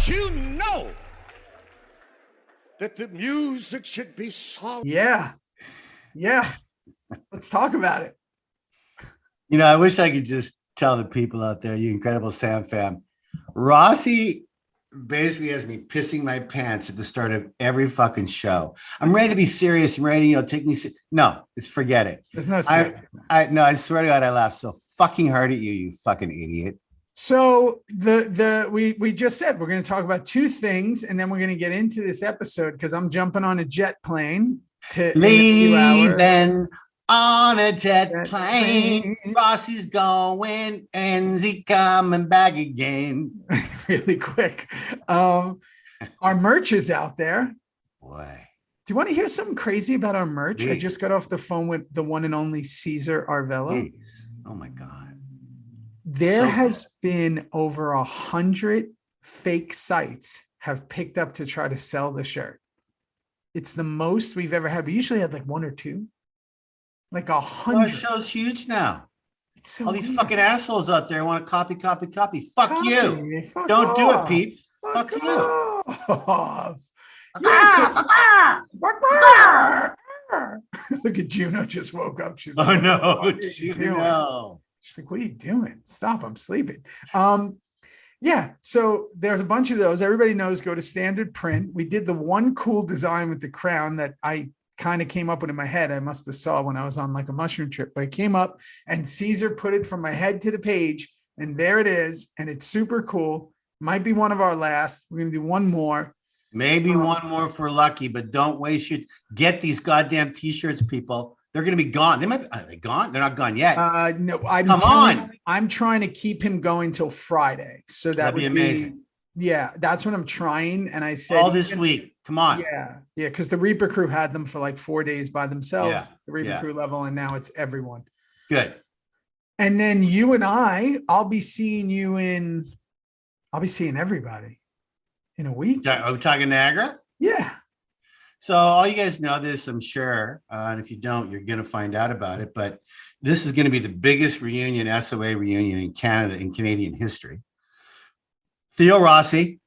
You know that the music should be solemn. Yeah. Let's talk about it. You know, I wish I could just tell the people out there, you incredible Sam fam, Rossi basically has me pissing my pants at the start of every fucking show. I'm ready to be serious. I'm ready, take me. No, just forget it. There's no I swear to God, I laughed so fucking hard at you, you fucking idiot. So we just said we're going to talk about two things, and then we're going to get into this episode because I'm jumping on a jet plane to leaving on a jet plane. Rossi's going and he coming back again. Really quick. Our merch is out there. Boy. Do you want to hear something crazy about our merch? Jeez. I just got off the phone with the one and only Cesar Arvelo. Jeez. Oh my God. There has been over 100 fake sites have picked up to try to sell the shirt. It's the most we've ever had. We usually had like one or two. Like 100. Our show's huge now. It's so all these weird. Fucking assholes out there want to copy. Fuck you. Fuck Don't off. do it, Pete. Fuck you. Look at Juno just woke up. She's like, oh no, Juno. She's like, what are you doing? Stop, I'm sleeping. Yeah, so there's a bunch of those. Everybody knows, go to Standard Print. We did the one cool design with the crown that I kind of came up with in my head. I must have saw when I was on like a mushroom trip, but it came up and Caesar put it from my head to the page, and there it is. And it's super cool. Might be one of our last. We're going to do one more. Maybe one more for lucky, but don't waste your, get these goddamn t-shirts, people. They're going to be gone. They might be, are they gone? They're not gone yet. No, I'm trying to keep him going till Friday. So that would be amazing. Yeah, that's what I'm trying. And I said all this week. Come on. Yeah. Because the Reaper crew had them for like 4 days by themselves, the Reaper crew level, and now it's everyone. Good. And then you and I'll be seeing everybody in a week. Are we talking Niagara? Yeah. So all you guys know this, I'm sure. And if you don't, you're going to find out about it. But this is going to be the biggest reunion, SOA reunion in Canada, in Canadian history. Theo Rossi,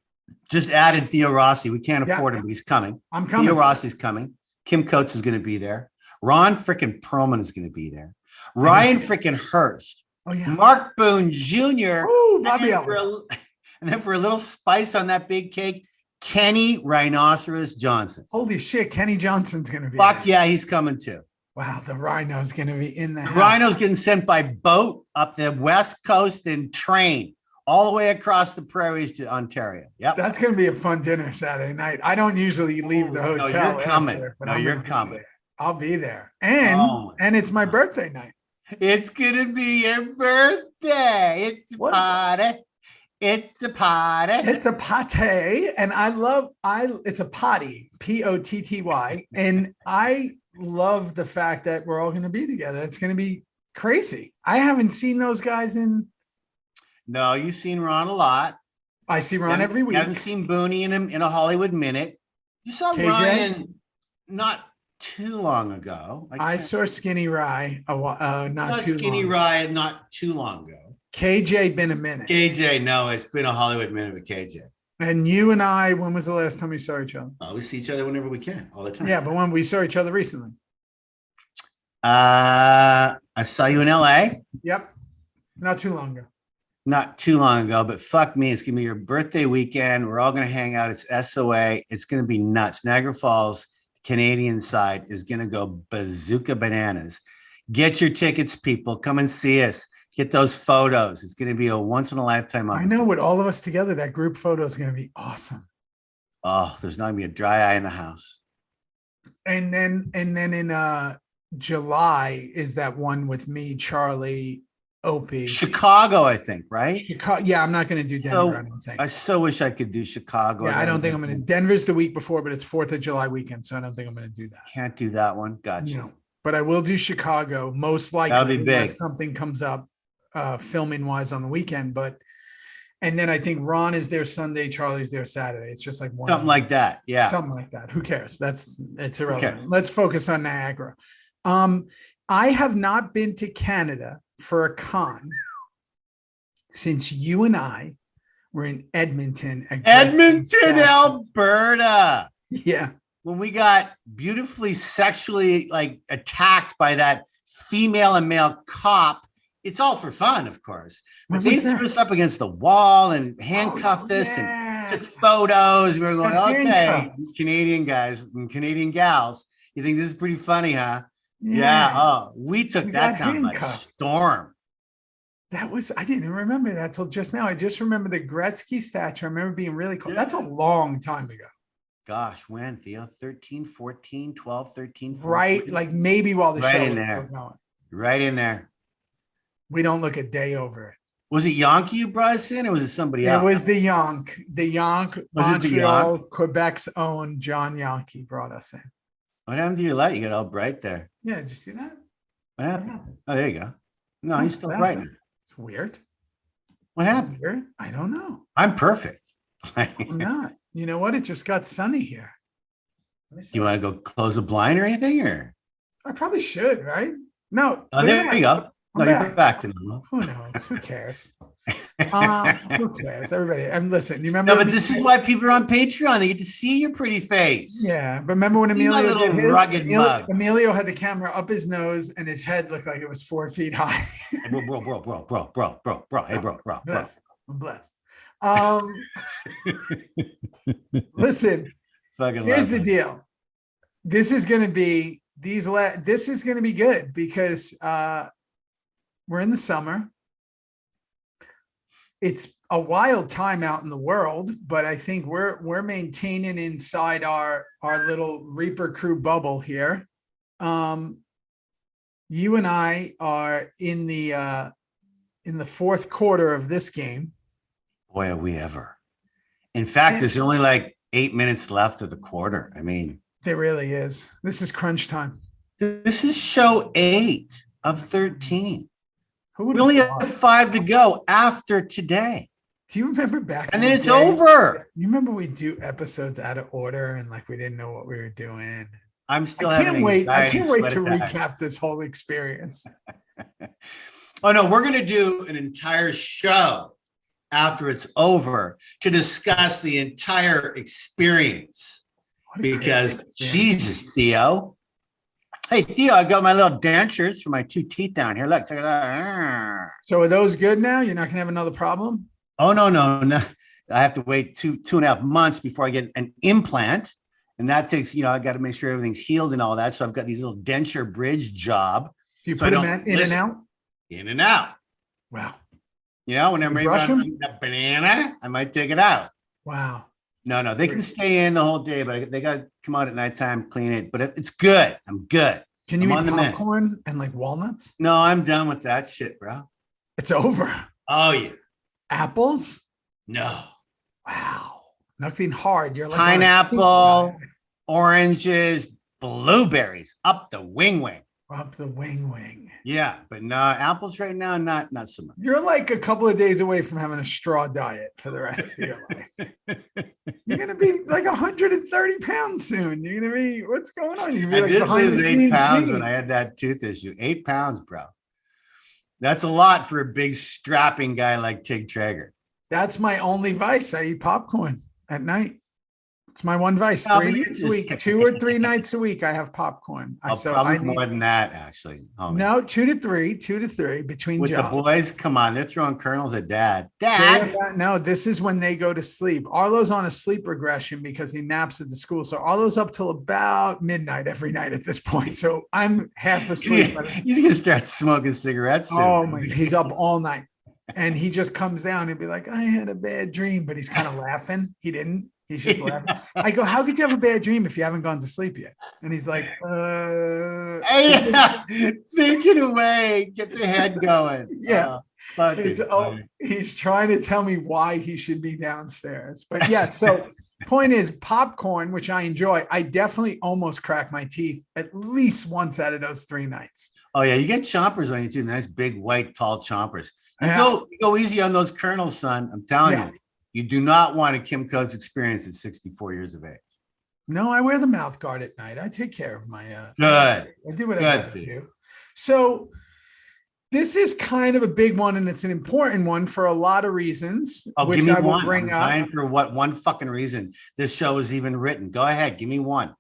just added Theo Rossi. We can't afford him, but he's coming. I'm coming. Theo Rossi's coming. Kim Coates is going to be there. Ron frickin' Perlman is going to be there. Ryan frickin' Hurst. Oh, yeah. Mark Boone Jr. Ooh, Bobby and then for a little spice on that big cake, Kenny Rhinoceros Johnson. Holy shit, Kenny Johnson's going to be Fuck there. Yeah, he's coming too. Wow, the Rhino's going to be in the house. Rhino's getting sent by boat up the West Coast and train all the way across the prairies to Ontario. Yep. That's going to be a fun dinner Saturday night. I don't usually leave the hotel. No, you're coming. After, but you're coming. I'll be there. And it's my birthday night. It's going to be your birthday. It's a party. It's a party. It's a pate. And it's a potty, Potty. And I love the fact that we're all going to be together. It's going to be crazy. I haven't seen those guys in. No, you've seen Ron a lot. I see Ron every week. You haven't seen Booney in a Hollywood Minute. You saw KJ? Ryan not too long ago. I saw Skinny Rye not too Skinny long. Rye not too long ago. KJ been a minute. KJ, no, it's been a Hollywood Minute with KJ. And you and I, when was the last time we saw each other? We see each other whenever we can, all the time. Yeah, but when we saw each other recently. I saw you in LA. Yep. Not too long ago. Not too long ago, but fuck me. It's going to be your birthday weekend. We're all going to hang out. It's SOA. It's going to be nuts. Niagara Falls, Canadian side, is going to go bazooka bananas. Get your tickets, people. Come and see us. Get those photos. It's going to be a once in a lifetime opportunity. I know, with all of us together, that group photo is going to be awesome. Oh, there's not going to be a dry eye in the house. And then in July is that one with me, Charlie, Opie. Chicago, I think, right? Chicago. Yeah, I'm not going to do Denver. I don't think. I so wish I could do Chicago. Yeah, I don't think I'm going to. Denver's the week before, but it's 4th of July weekend, so I don't think I'm going to do that. Can't do that one. Gotcha. No, but I will do Chicago, most likely. That'll be big. Unless something comes up filming wise on the weekend. And then I think Ron is there Sunday, Charlie's there Saturday. It's just like one. Something like that. Yeah. Something like that. Who cares? It's irrelevant. Okay. Let's focus on Niagara. I have not been to Canada for a con since you and I We're in Edmonton. Edmonton, Alberta. Yeah. When we got beautifully sexually like attacked by that female and male cop, it's all for fun, of course. But they threw us up against the wall and handcuffed us and took photos. We were going, okay, these Canadian guys and Canadian gals, you think this is pretty funny, huh? Yeah. Oh, we took that down by storm. That was, I didn't remember that till just now. I just remember the Gretzky statue. I remember being really cool. That's a long time ago. Gosh, when, Theo? 13, 14, 12, 13, 14? Right, like maybe while the show was still going. Right in there. We don't look a day over it. Was it Yankee who brought us in, or was it somebody else? It was the Yonk. The Yonk, Montreal, Quebec's own John Yankee brought us in. What happened to your light? You got all bright there. Yeah, did you see that? What happened? Oh, there you go. No, he's still bright. It's weird. What happened? Weird? I don't know. I'm perfect. I'm not. You know what? It just got sunny here. Do you want to go close a blind or anything, or? I probably should, right? No. Oh, there you go. No, you're back to normal. Who knows? Who cares? Who cares? Everybody. And listen, you remember? No, but this is why people are on Patreon. They get to see your pretty face. Yeah, but remember when Emilio did his? Emilio had the camera up his nose, and his head looked like it was 4 feet high. Hey, bro. Hey, bro. I'm blessed. Listen. Here's the deal. This is going to be this is going to be good because we're in the summer. It's a wild time out in the world, but I think we're maintaining inside our little Reaper crew bubble here. You and I are in the fourth quarter of this game. Boy, are we ever. In fact, there's only like 8 minutes left of the quarter. I mean, there really is. This is crunch time. This is show 8 of 13. We only have 5 to go after today. Do you remember back? And then it's over. You remember we do episodes out of order and like we didn't know what we were doing. I'm still I can't wait to recap this whole experience. Oh no, we're gonna do an entire show after it's over to discuss the entire experience. Because Jesus, Theo. Hey, Theo, I got my little dentures for my 2 teeth down here. Look, check it out. So are those good now? You're not going to have another problem? Oh, no. I have to wait 2.5 months before I get an implant. And that takes, I got to make sure everything's healed and all that. So I've got these little denture bridge job. Do you put them in and out? In and out. Wow. Whenever I eat a banana, I might take it out. Wow. No, they can stay in the whole day, but they got to come out at nighttime, clean it. But it's good. I'm good. Can you eat popcorn and like walnuts? No, I'm done with that shit, bro. It's over. Oh, yeah. Apples? No. Wow. Nothing hard. You're like pineapple, oranges, blueberries, up the wing. Up the wing. Yeah, but no, apples right now, not so much. You're like a couple of days away from having a straw diet for the rest of your life. You're gonna be like 130 pounds soon. You're gonna be, what's going on? You're gonna be like behind the scenes 8 pounds when I had that tooth issue. 8 pounds, bro. That's a lot for a big strapping guy like Tig Traeger. That's my only vice. I eat popcorn at night. It's my one vice. 3 nights a week, 2 or 3 nights a week. I have popcorn. Probably more than that, actually. Homie. No, 2 to 3 between with jobs. The boys. Come on, they're throwing kernels at Dad. No, this is when they go to sleep. Arlo's on a sleep regression because he naps at the school. So Arlo's up till about midnight every night at this point. So I'm half asleep. He's gonna start smoking cigarettes soon. Oh my! He's up all night, and he just comes down and be like, "I had a bad dream," but he's kind of laughing. He didn't. He's just laughing. I go, how could you have a bad dream if you haven't gone to sleep yet? And he's like, thinking away, get the head going. Yeah. He's trying to tell me why he should be downstairs. But yeah, so point is popcorn, which I enjoy. I definitely almost crack my teeth at least once out of those 3 nights. Oh yeah, you get chompers on you too. Nice big white tall chompers. You go easy on those kernels, son. I'm telling you. You do not want a Kim Coates experience at 64 years of age. No, I wear the mouth guard at night. I take care of my good. I do what I gotta do. So This is kind of a big one, and it's an important one for a lot of reasons, which give me I will one. bring I'm up. dying for what one fucking reason this show was even written. Go ahead, give me one.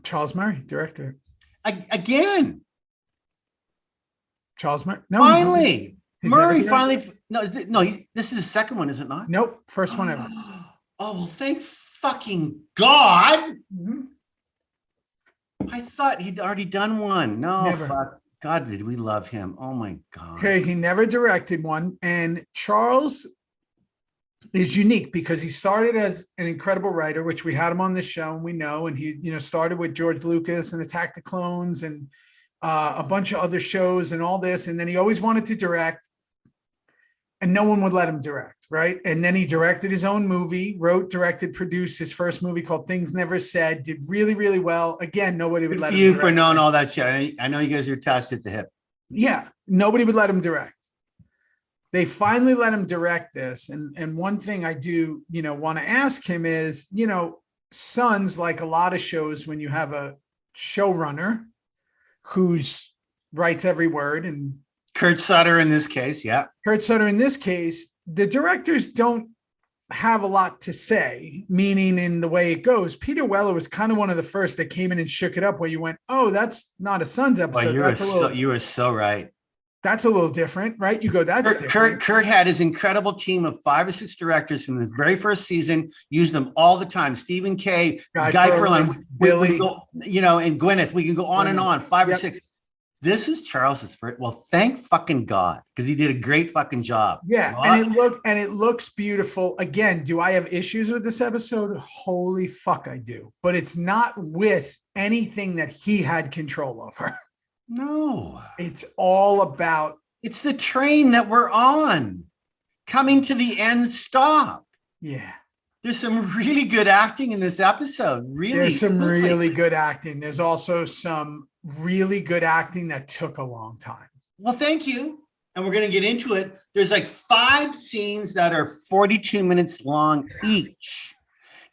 Charles Murray, director. Again. Charles Murray. No, Finally. he's Murray never finally. This is the second one, is it not? Nope, first one ever. Oh, well, thank fucking God. Mhm. I thought he'd already done one. No, Never. fuck. God, did we love him? Oh my God. Okay, he never directed one. And Charles is unique because he started as an incredible writer, which we had him on this show and we know. And he, started with George Lucas and Attack the Clones and a bunch of other shows and all this. And then he always wanted to direct and no one would let him direct, right? And then he directed his own movie, wrote, directed, produced his first movie called Things Never Said, did really, really well. Again, nobody would let him direct. For knowing all that shit. I know you guys are attached at the hip. Yeah, nobody would let him direct. They finally let him direct this. And one thing I do, want to ask him is, Sons, like a lot of shows, when you have a showrunner who's writes every word, and Kurt Sutter in this case, yeah. Kurt Sutter in this case, the directors don't have a lot to say, meaning in the way it goes. Peter Weller was kind of one of the first that came in and shook it up where you went, oh, that's not a Sons episode. You were so right. That's a little different, right? You go, that's different. Kurt had his incredible team of 5 or 6 directors from the very first season, used them all the time. Stephen K, Guy Perlman, Wiley, and Gwyneth. We can go on and on, 5 or 6. This is Charles's first. Well, thank fucking God, because he did a great fucking job. Yeah, and it looks beautiful. Again, do I have issues with this episode? Holy fuck, I do. But it's not with anything that he had control over. No, it's all about. It's the train that we're on, coming to the end stop. Yeah. There's some really good acting in this episode. There's some really good acting. There's also some really good acting that took a long time. Well, thank you. And we're going to get into it. There's like 5 scenes that are 42 minutes long each.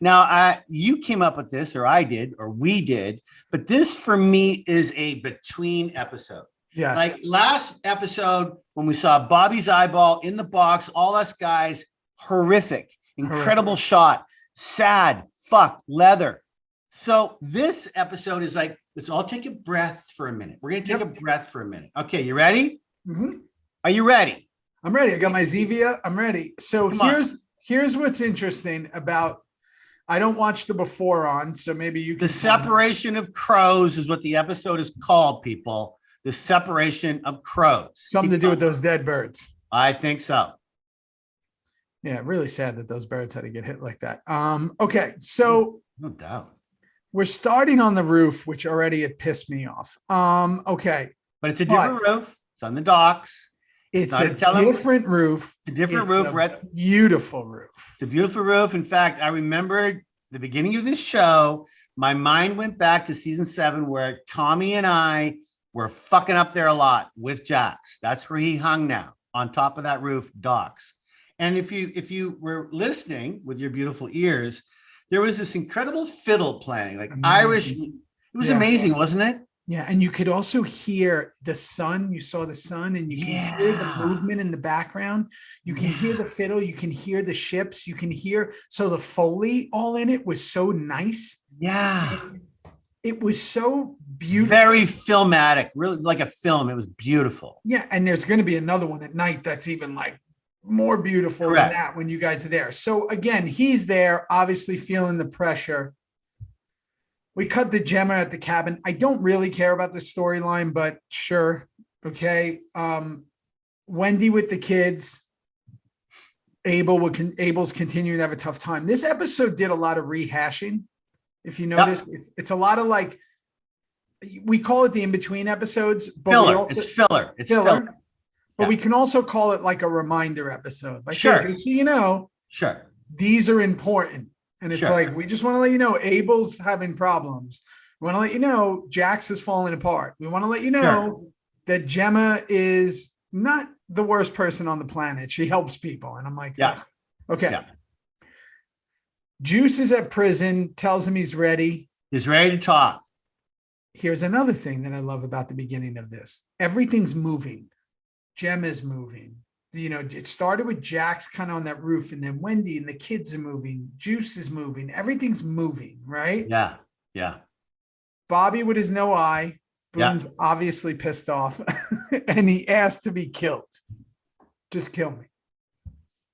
Now, you came up with this, or I did, or we did, but this for me is a between episode. Yeah. Like last episode, when we saw Bobby's eyeball in the box, all us guys, horrific, incredible shot, sad, fuck, leather. So this episode is like, let's all take a breath for a minute. We're going to take a breath for a minute. Okay, you ready? Mm-hmm. Are you ready? I'm ready. I got my Zevia. I'm ready. So here's what's interesting about, I don't watch the before on, so maybe you can. The separation of crows is what the episode is called, people. The separation of crows. Something to do with those dead birds. I think so. Yeah, really sad that those birds had to get hit like that. Okay, so no doubt. We're starting on the roof, which already had pissed me off. Okay. But it's a different roof. It's on the docks. It's a different roof. A different roof. Beautiful roof. It's a beautiful roof. In fact, I remembered the beginning of this show, my mind went back to season 7 where Tommy and I were fucking up there a lot with Jax. That's where he hung now, on top of that roof, docks. And if you were listening with your beautiful ears, there was this incredible fiddle playing, like amazing. Irish. It was amazing, wasn't it? Yeah, and you could also hear the sun. You saw the sun, and you can hear the movement in the background. You can hear the fiddle. You can hear the ships. You can hear. So the Foley all in it was so nice. Yeah. It was so beautiful. Very filmatic, really like a film. It was beautiful. Yeah, and there's going to be another one at night that's even like more beautiful than that when you guys are there. So again, he's there, obviously feeling the pressure. We cut the Gemma at the cabin. I don't really care about the storyline, but sure. Okay. Wendy with the kids. Abel's continuing to have a tough time. This episode did a lot of rehashing. If you notice, it's a lot of like, we call it the in-between episodes, but filler. It's filler. It's filler. But we can also call it like a reminder episode. Like, hey, so you know, these are important. And it's like, we just want to let you know, Abel's having problems. We want to let you know, Jax is falling apart. We want to let you know that Gemma is not the worst person on the planet. She helps people. And I'm like, okay. Yeah. Juice is at prison, tells him he's ready. He's ready to talk. Here's another thing that I love about the beginning of this. Everything's moving. Gemma's moving. You know, it started with Jax kind of on that roof, and then Wendy and the kids are moving. Juice is moving. Everything's moving, right? Yeah. Yeah. Bobby with his no eye. Yeah. Boone's obviously pissed off, and he asked to be killed. Just kill me.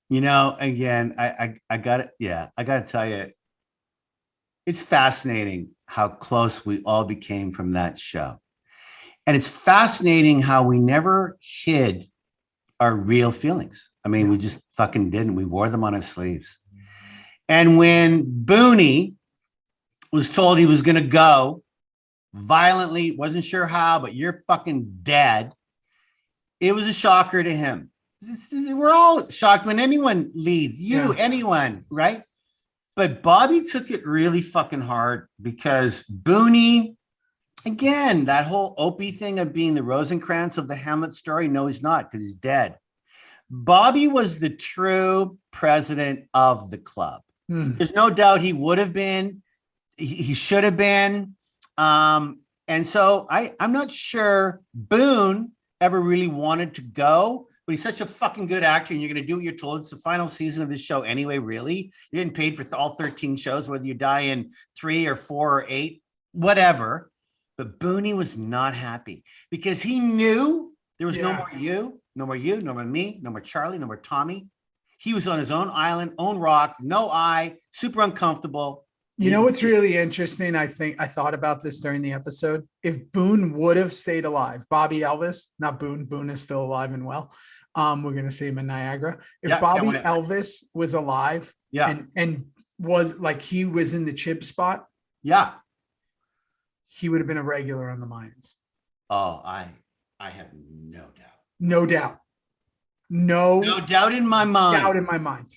You know, again, I got it. Yeah, I got to tell you, it's fascinating how close we all became from that show. And it's fascinating how we never hid our real feelings. I mean, we just fucking didn't. We wore them on our sleeves. And when Booney was told he was going to go violently, wasn't sure how, but you're fucking dead, it was a shocker to him. We're all shocked when anyone leaves, anyone, right? But Bobby took it really fucking hard because Booney, again, that whole Opie thing of being the Rosencrantz of the Hamlet story. No, he's not, because he's dead. Bobby was the true president of the club. There's no doubt he would have been. He should have been. And so I'm not sure Boone ever really wanted to go, but he's such a fucking good actor, and you're going to do what you're told. It's the final season of this show anyway, really. You're getting paid for all 13 shows, whether you die in 3 or 4 or 8, whatever. But Booney was not happy because he knew there was no more you, no more you, no more me, no more Charlie, no more Tommy. He was on his own island, own rock, no eye, super uncomfortable. You know what's really interesting? I think I thought about this during the episode. If Boone would have stayed alive, Bobby Elvis, not Boone, Boone is still alive and well. We're going to see him in Niagara. If Bobby Elvis was alive and was like he was in the Chib spot, he would have been a regular on the Mayans. Oh, I have no doubt. No doubt. No doubt in my mind. Doubt in my mind.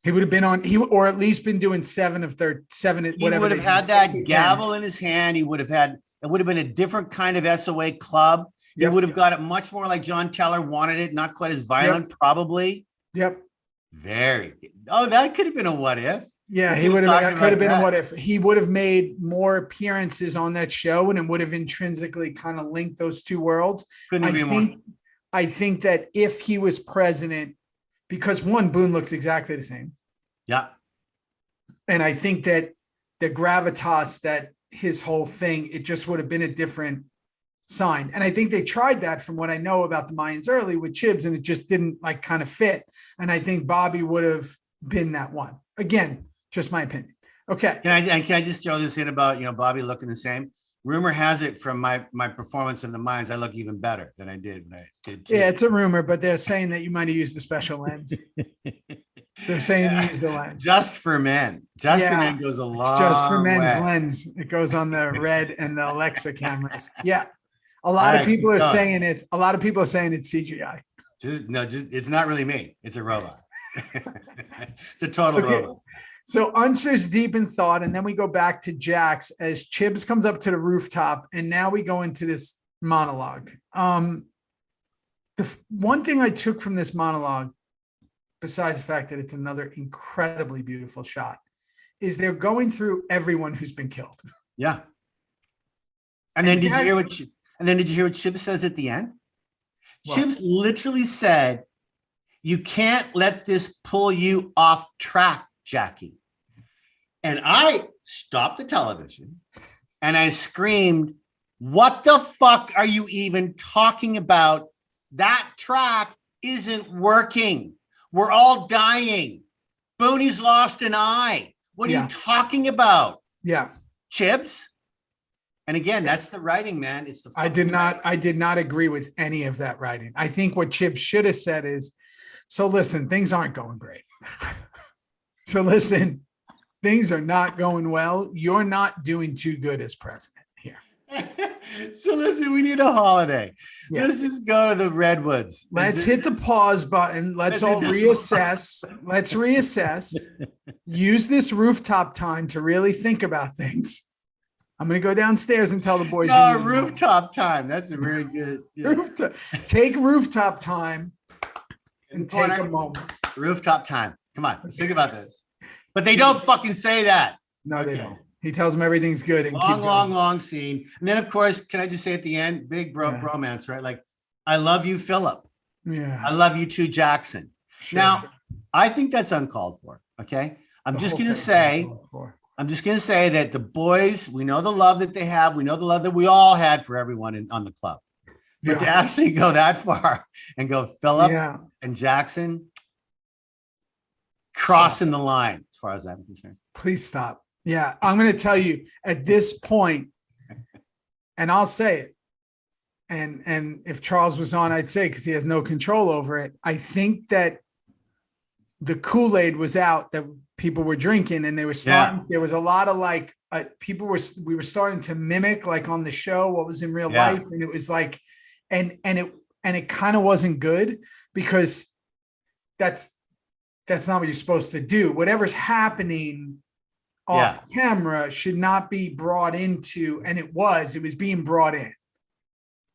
He would have been on, or at least been doing 7 of 7, whatever. He would have had that gavel in his hand. He would have had, it would have been a different kind of SOA club. He would have got it much more like John Teller wanted it, not quite as violent, probably. Very. Oh, that could have been a what if. Yeah, he would have. Could have been a what if. He would have made more appearances on that show, and it would have intrinsically kind of linked those two worlds. I think that if he was president, because one, Boone looks exactly the same. Yeah. And I think that the gravitas, that his whole thing, it just would have been a different sign. And I think they tried that from what I know about the Mayans early with Chibs, and it just didn't like kind of fit. And I think Bobby would have been that one. Again, just my opinion. Okay. Can I just throw this in about, Bobby looking the same? Rumor has it from my performance in the Mayans, I look even better than I did when I did. Yeah, it's a rumor, but they're saying that you might have used a special lens. They're saying use the lens. Just for men. Just for men goes a long way. It's just for men's lens. It goes on the Red and the Alexa cameras. Yeah. A lot of people are saying it's CGI. It's not really me. It's a robot. It's a total robot. So Unser's deep in thought, and then we go back to Jax as Chibs comes up to the rooftop, and now we go into this monologue. The one thing I took from this monologue, besides the fact that it's another incredibly beautiful shot, is they're going through everyone who's been killed. Yeah. And then did you hear what Chibs says at the end? What? Chibs literally said, "You can't let this pull you off track, Jackie." And I stopped the television and I screamed, "What the fuck are you even talking about? That track isn't working. We're all dying. Booney's lost an eye. What are you talking about?" Yeah. Chibs. And again, that's the writing, man. It's the I did not agree with any of that writing. I think what Chibs should have said is, so listen, things aren't going great. So listen, things are not going well. You're not doing too good as president here. So listen, we need a holiday. Yeah. Let's just go to the Redwoods. Let's hit the pause button. Let's all reassess. Let's reassess. Use this rooftop time to really think about things. I'm going to go downstairs and tell the boys. No, rooftop time. That's a really good. Yeah. Take rooftop time and take a moment. Rooftop time. Come on, let's think about this. But they don't fucking say that. No, they don't. He tells them everything's good. And long scene. And then, of course, can I just say at the end, big bromance, right? Like, I love you, Philip. Yeah. I love you too, Jackson. Sure, Now, sure. I think that's uncalled for. Okay. I'm The just whole going to thing's say, uncalled for. that the boys, we know the love that they have. We know the love that we all had for everyone on the club. But to actually go that far and go Philip and Jackson, crossing the line as far as I'm concerned. Please stop. Yeah. I'm going to tell you at this point, and I'll say it. And if Charles was on, I'd say, because he has no control over it. I think that the Kool-Aid was out that people were drinking, and they were starting. There was a lot of like we were starting to mimic like on the show what was in real life, and it was like, and it kind of wasn't good because that's not what you're supposed to do. Whatever's happening off camera should not be brought into, and it was being brought in.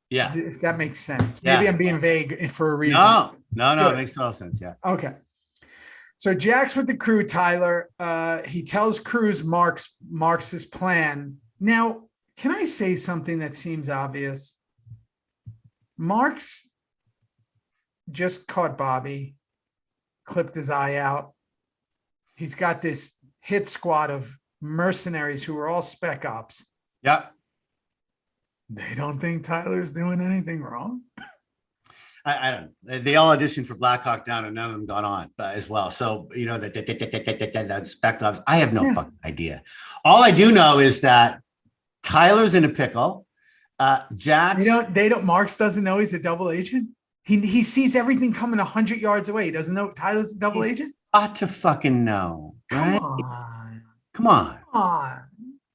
Yeah. If that makes sense. Maybe I'm being vague for a reason. No, it makes total sense. Yeah. Okay. So Jack's with the crew, Tyler. He tells Cruz Marx's plan. Now, can I say something that seems obvious? Marx just caught Bobby, clipped his eye out. He's got this hit squad of mercenaries who are all spec ops. Yep. They don't think Tyler's doing anything wrong. I don't. They all auditioned for Black Hawk Down, and none of them got on as well. So that spec ops. I have no fucking idea. All I do know is that Tyler's in a pickle. Jax. Marx doesn't know he's a double agent. He sees everything coming 100 yards away. He doesn't know Tyler's a double agent. Ought to fucking know. Right? Come on.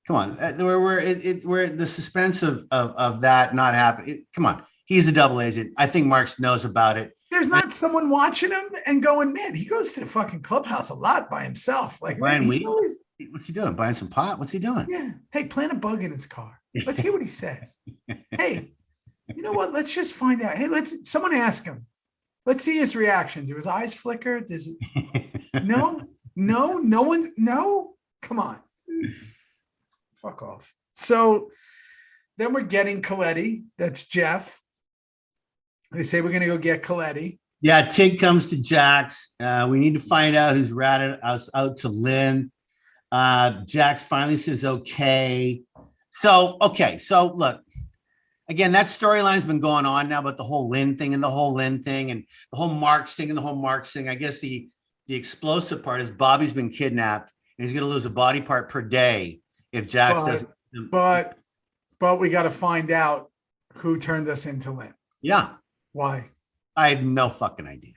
We're the suspense of that not happening. Come on. He's a double agent. I think Marx knows about it. There's not someone watching him and going, man, he goes to the fucking clubhouse a lot by himself. Like, what's he doing? Buying some pot? What's he doing? Yeah. Hey, plant a bug in his car. Let's hear what he says. Hey, you know what? Let's just find out. Hey, someone ask him. Let's see his reaction. Do his eyes flicker? No, come on. Fuck off. So then we're getting Coletti. That's Jeff. They say we're going to go get Coletti. Yeah, Tig comes to Jax. We need to find out who's ratted us out to Lynn. Jax finally says, okay. So look, again, that storyline's been going on now about the whole Lynn thing and the whole Marx thing. I guess the explosive part is Bobby's been kidnapped and he's going to lose a body part per day if Jax doesn't. But we got to find out who turned us into Lynn. Yeah. Why? I have no fucking idea.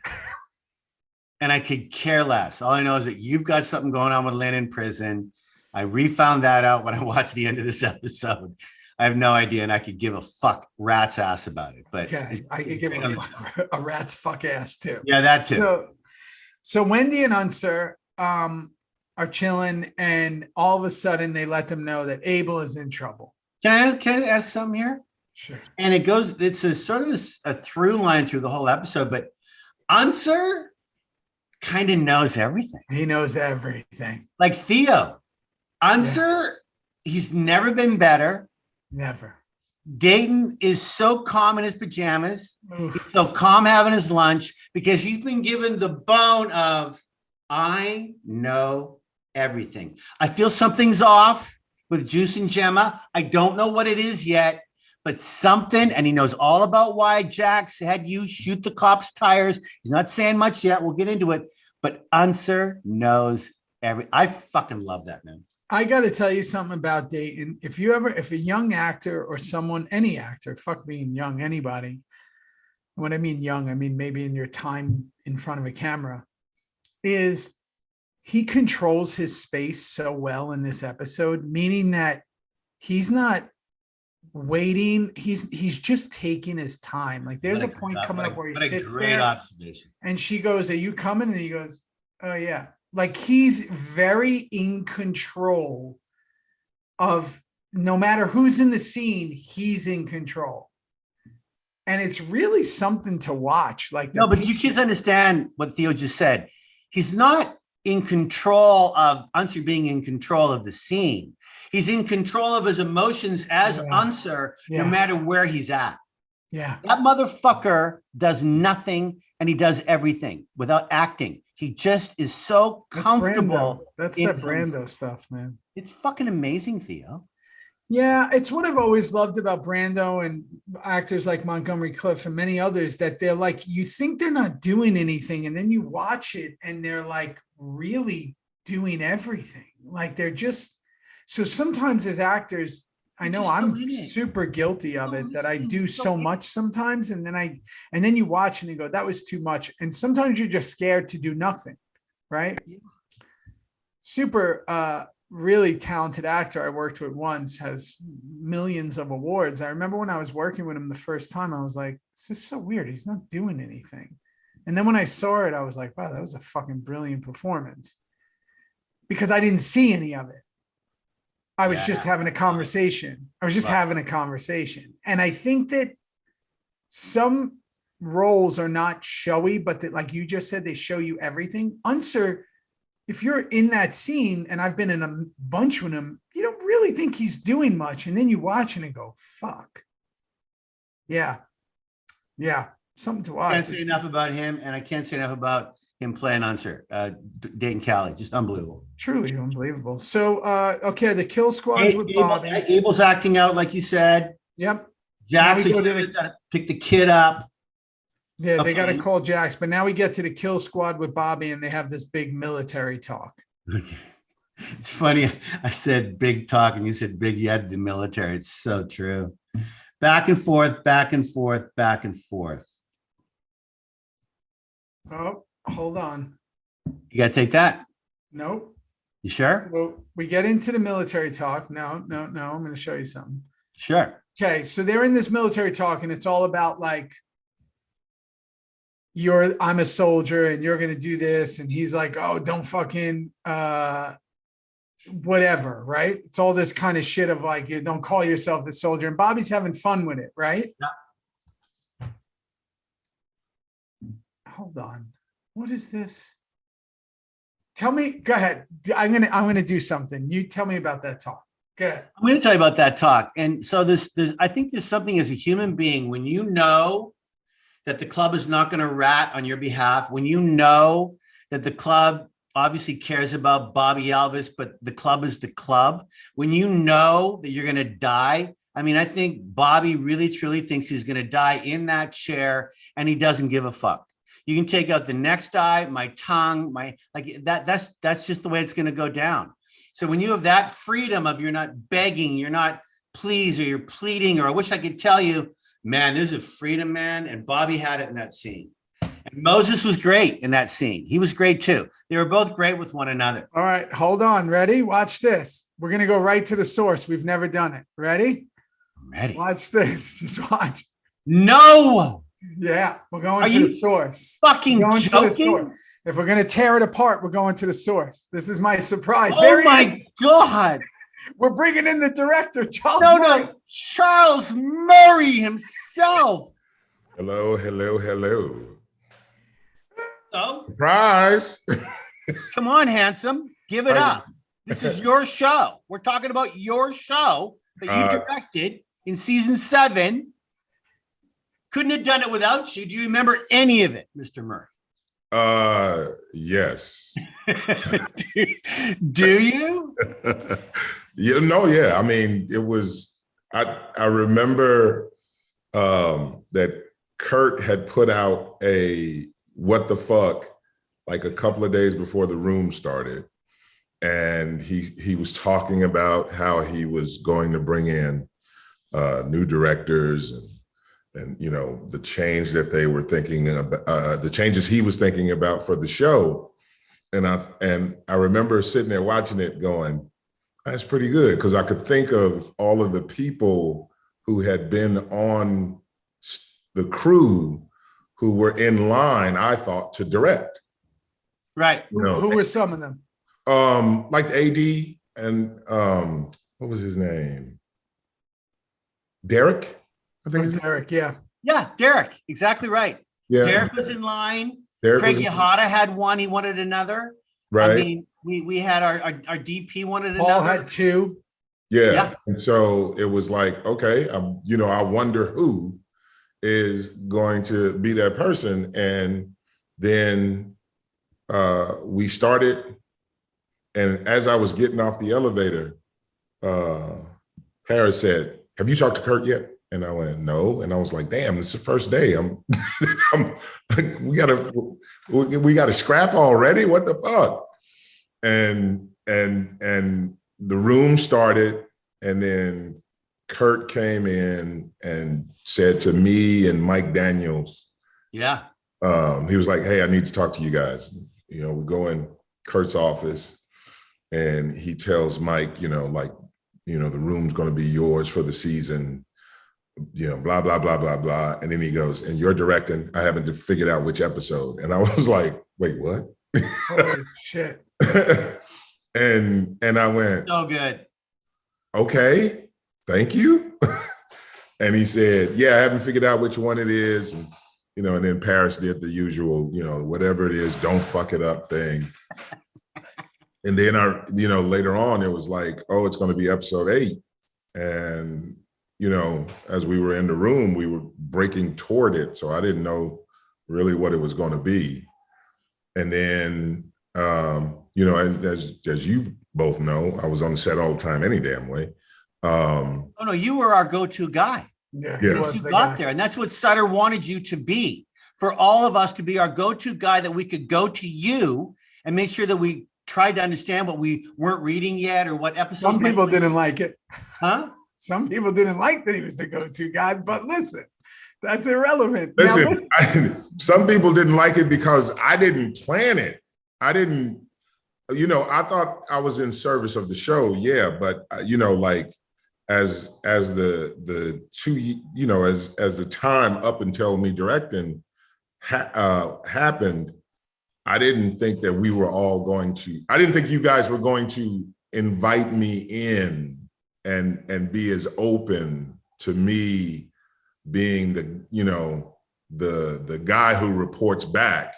And I could care less. All I know is that you've got something going on with Lynn in prison. I refound that out when I watched the end of this episode. I have no idea, and I could give a rat's ass about it. But okay, I could give a rat's fuck ass too. Yeah, that too. So Wendy and Unser are chilling, and all of a sudden they let them know that Abel is in trouble. Can I ask something here? Sure. And it's a sort of a through line through the whole episode, but Unser kind of knows everything. He knows everything. Like Theo. Unser, he's never been better. Never. Dayton is so calm in his pajamas. Oof. He's so calm having his lunch because he's been given the bone of, I know everything. I feel something's off with Juice and Gemma. I don't know what it is yet, but something, and he knows all about why Jax had you shoot the cop's tires. He's not saying much yet. We'll get into it, but Unser knows I fucking love that, man. I got to tell you something about Dayton. If a young actor or someone, any actor, fuck being young, anybody. When I mean young, I mean maybe in your time in front of a camera, is he controls his space so well in this episode, meaning that he's not waiting. He's just taking his time. Like there's a point coming up where he sits there observation. And she goes, "Are you coming?" And he goes, "Oh yeah." Like he's very in control of no matter who's in the scene, he's in control. And it's really something to watch. Like no, but you kids understand what Theo just said. He's not in control of Unser being in control of the scene. He's in control of his emotions as Unser, no matter where he's at. Yeah. That motherfucker does nothing and he does everything without acting. He just is so comfortable. That's that Brando stuff, man. It's fucking amazing, Theo. Yeah, it's what I've always loved about Brando and actors like Montgomery Clift and many others, that they're like, you think they're not doing anything, and then you watch it and they're like really doing everything. Like they're just, so sometimes as actors, I know I'm super guilty of it, that I do so much sometimes, and then you watch and you go, that was too much. And sometimes you're just scared to do nothing, right? Super really talented actor I worked with once, has millions of awards. I remember when I was working with him the first time, I was like, this is so weird. He's not doing anything. And then when I saw it, I was like, wow, that was a fucking brilliant performance, because I didn't see any of it. I was just having a conversation. Having a conversation. And I think that some roles are not showy, but that, like you just said, they show you everything. Unser, if you're in that scene, and I've been in a bunch with him, you don't really think he's doing much. And then you watch it and go, fuck. Yeah. Yeah. Something to watch. I can't say enough about him, and I can't say enough about him playing Unser, Dayton Cali. Just unbelievable. Truly unbelievable. So, okay, the kill squads with Bobby. Abel's acting out, like you said. Yep. Jackson got to pick the kid up. Yeah, they got to call Jax. But now we get to the kill squad with Bobby, and they have this big military talk. It's funny. I said big talk, and you said big. You had the military. It's so true. Back and forth, back and forth, back and forth. Oh, hold on. You got to take that. Nope. You sure? So we get into the military talk. No. I'm going to show you something. Sure. Okay, so they're in this military talk, and it's all about like, I'm a soldier and you're going to do this. And he's like, oh, don't fucking, whatever. Right. It's all this kind of shit of like, you don't call yourself a soldier, and Bobby's having fun with it. Right. Yeah. Hold on. What is this? Tell me, go ahead. I'm going to do something. You tell me about that talk. Go ahead. I'm going to tell you about that talk. And so I think there's something as a human being, when you know that the club is not going to rat on your behalf, when you know that the club obviously cares about Bobby Elvis, but the club is the club, when you know that you're going to die. I mean, I think Bobby really, truly thinks he's going to die in that chair, and he doesn't give a fuck. You can take out the next eye, my tongue, that's just the way it's going to go down. So when you have that freedom of, you're not begging, you're not pleased, or you're pleading, or I wish I could tell you, man, there's a freedom, man. And Bobby had it in that scene. And Moses was great in that scene. He was great too. They were both great with one another. All right, hold on. Ready? Watch this. We're going to go right to the source. We've never done it. Ready? I'm ready. Watch this. Just watch. No. Yeah, we're going to the source. Fucking joking? If we're going to tear it apart, we're going to the source. This is my surprise. Oh my God. We're bringing in the director, Charles Murray. No, Charles Murray himself. Hello. So, Surprise. Come on, handsome. Give it up. This is your show. We're talking about your show that you directed in season 7. Couldn't have done it without you. Do you remember any of it, Mr. Murray? Yes. Do you? Yeah. I mean, it was, I remember that Kurt had put out a what the fuck like a couple of days before the room started. And he was talking about how he was going to bring in new directors and you know, the change that they were thinking about, the changes he was thinking about for the show. And I remember sitting there watching it going, that's pretty good. Cause I could think of all of the people who had been on the crew who were in line, I thought, to direct. Right. You know, who were some of them? Like AD and what was his name? Derek? I think Derek, yeah. Yeah, Derek. Exactly right. Yeah. Derek was in line. Craig Yahata had one. He wanted another. Right. I mean, we had our DP wanted Paul another. had 2. Yeah. And so it was like, okay, you know, I wonder who is going to be that person. And then we started, and as I was getting off the elevator, Paris said, "Have you talked to Kurt yet?" And I went, "No." And I was like, "Damn, it's the first day. We gotta scrap already. What the fuck?" And the room started, and then Kurt came in and said to me and Mike Daniels, he was like, "Hey, I need to talk to you guys." We go in Kurt's office, and he tells Mike, the room's going to be yours for the season, blah, blah, blah, blah, blah. And then he goes, "And you're directing. I haven't figured out which episode." And I was like, "Wait, what?" Holy shit. And I went, "So good. Okay, thank you." And he said, "Yeah, I haven't figured out which one it is." And, and then Paris did the usual, whatever it is, don't fuck it up thing. And then later on, it was like, "Oh, it's going to be episode 8. And, as we were in the room, we were breaking toward it. So I didn't know really what it was going to be. And then, as you both know, I was on the set all the time any damn way. Oh, no, you were our go-to guy. Yeah. You got there. And that's what Sutter wanted you to be, for all of us to be our go-to guy, that we could go to you and make sure that we tried to understand what we weren't reading yet or what episodes. Some people didn't like it. Huh? Some people didn't like that he was the go-to guy, but listen, that's irrelevant. Listen, some people didn't like it because I didn't plan it. I didn't, I thought I was in service of the show. Yeah. But, as the time up until me directing happened, I didn't think that we were all I didn't think you guys were going to invite me in and be as open to me being the guy who reports back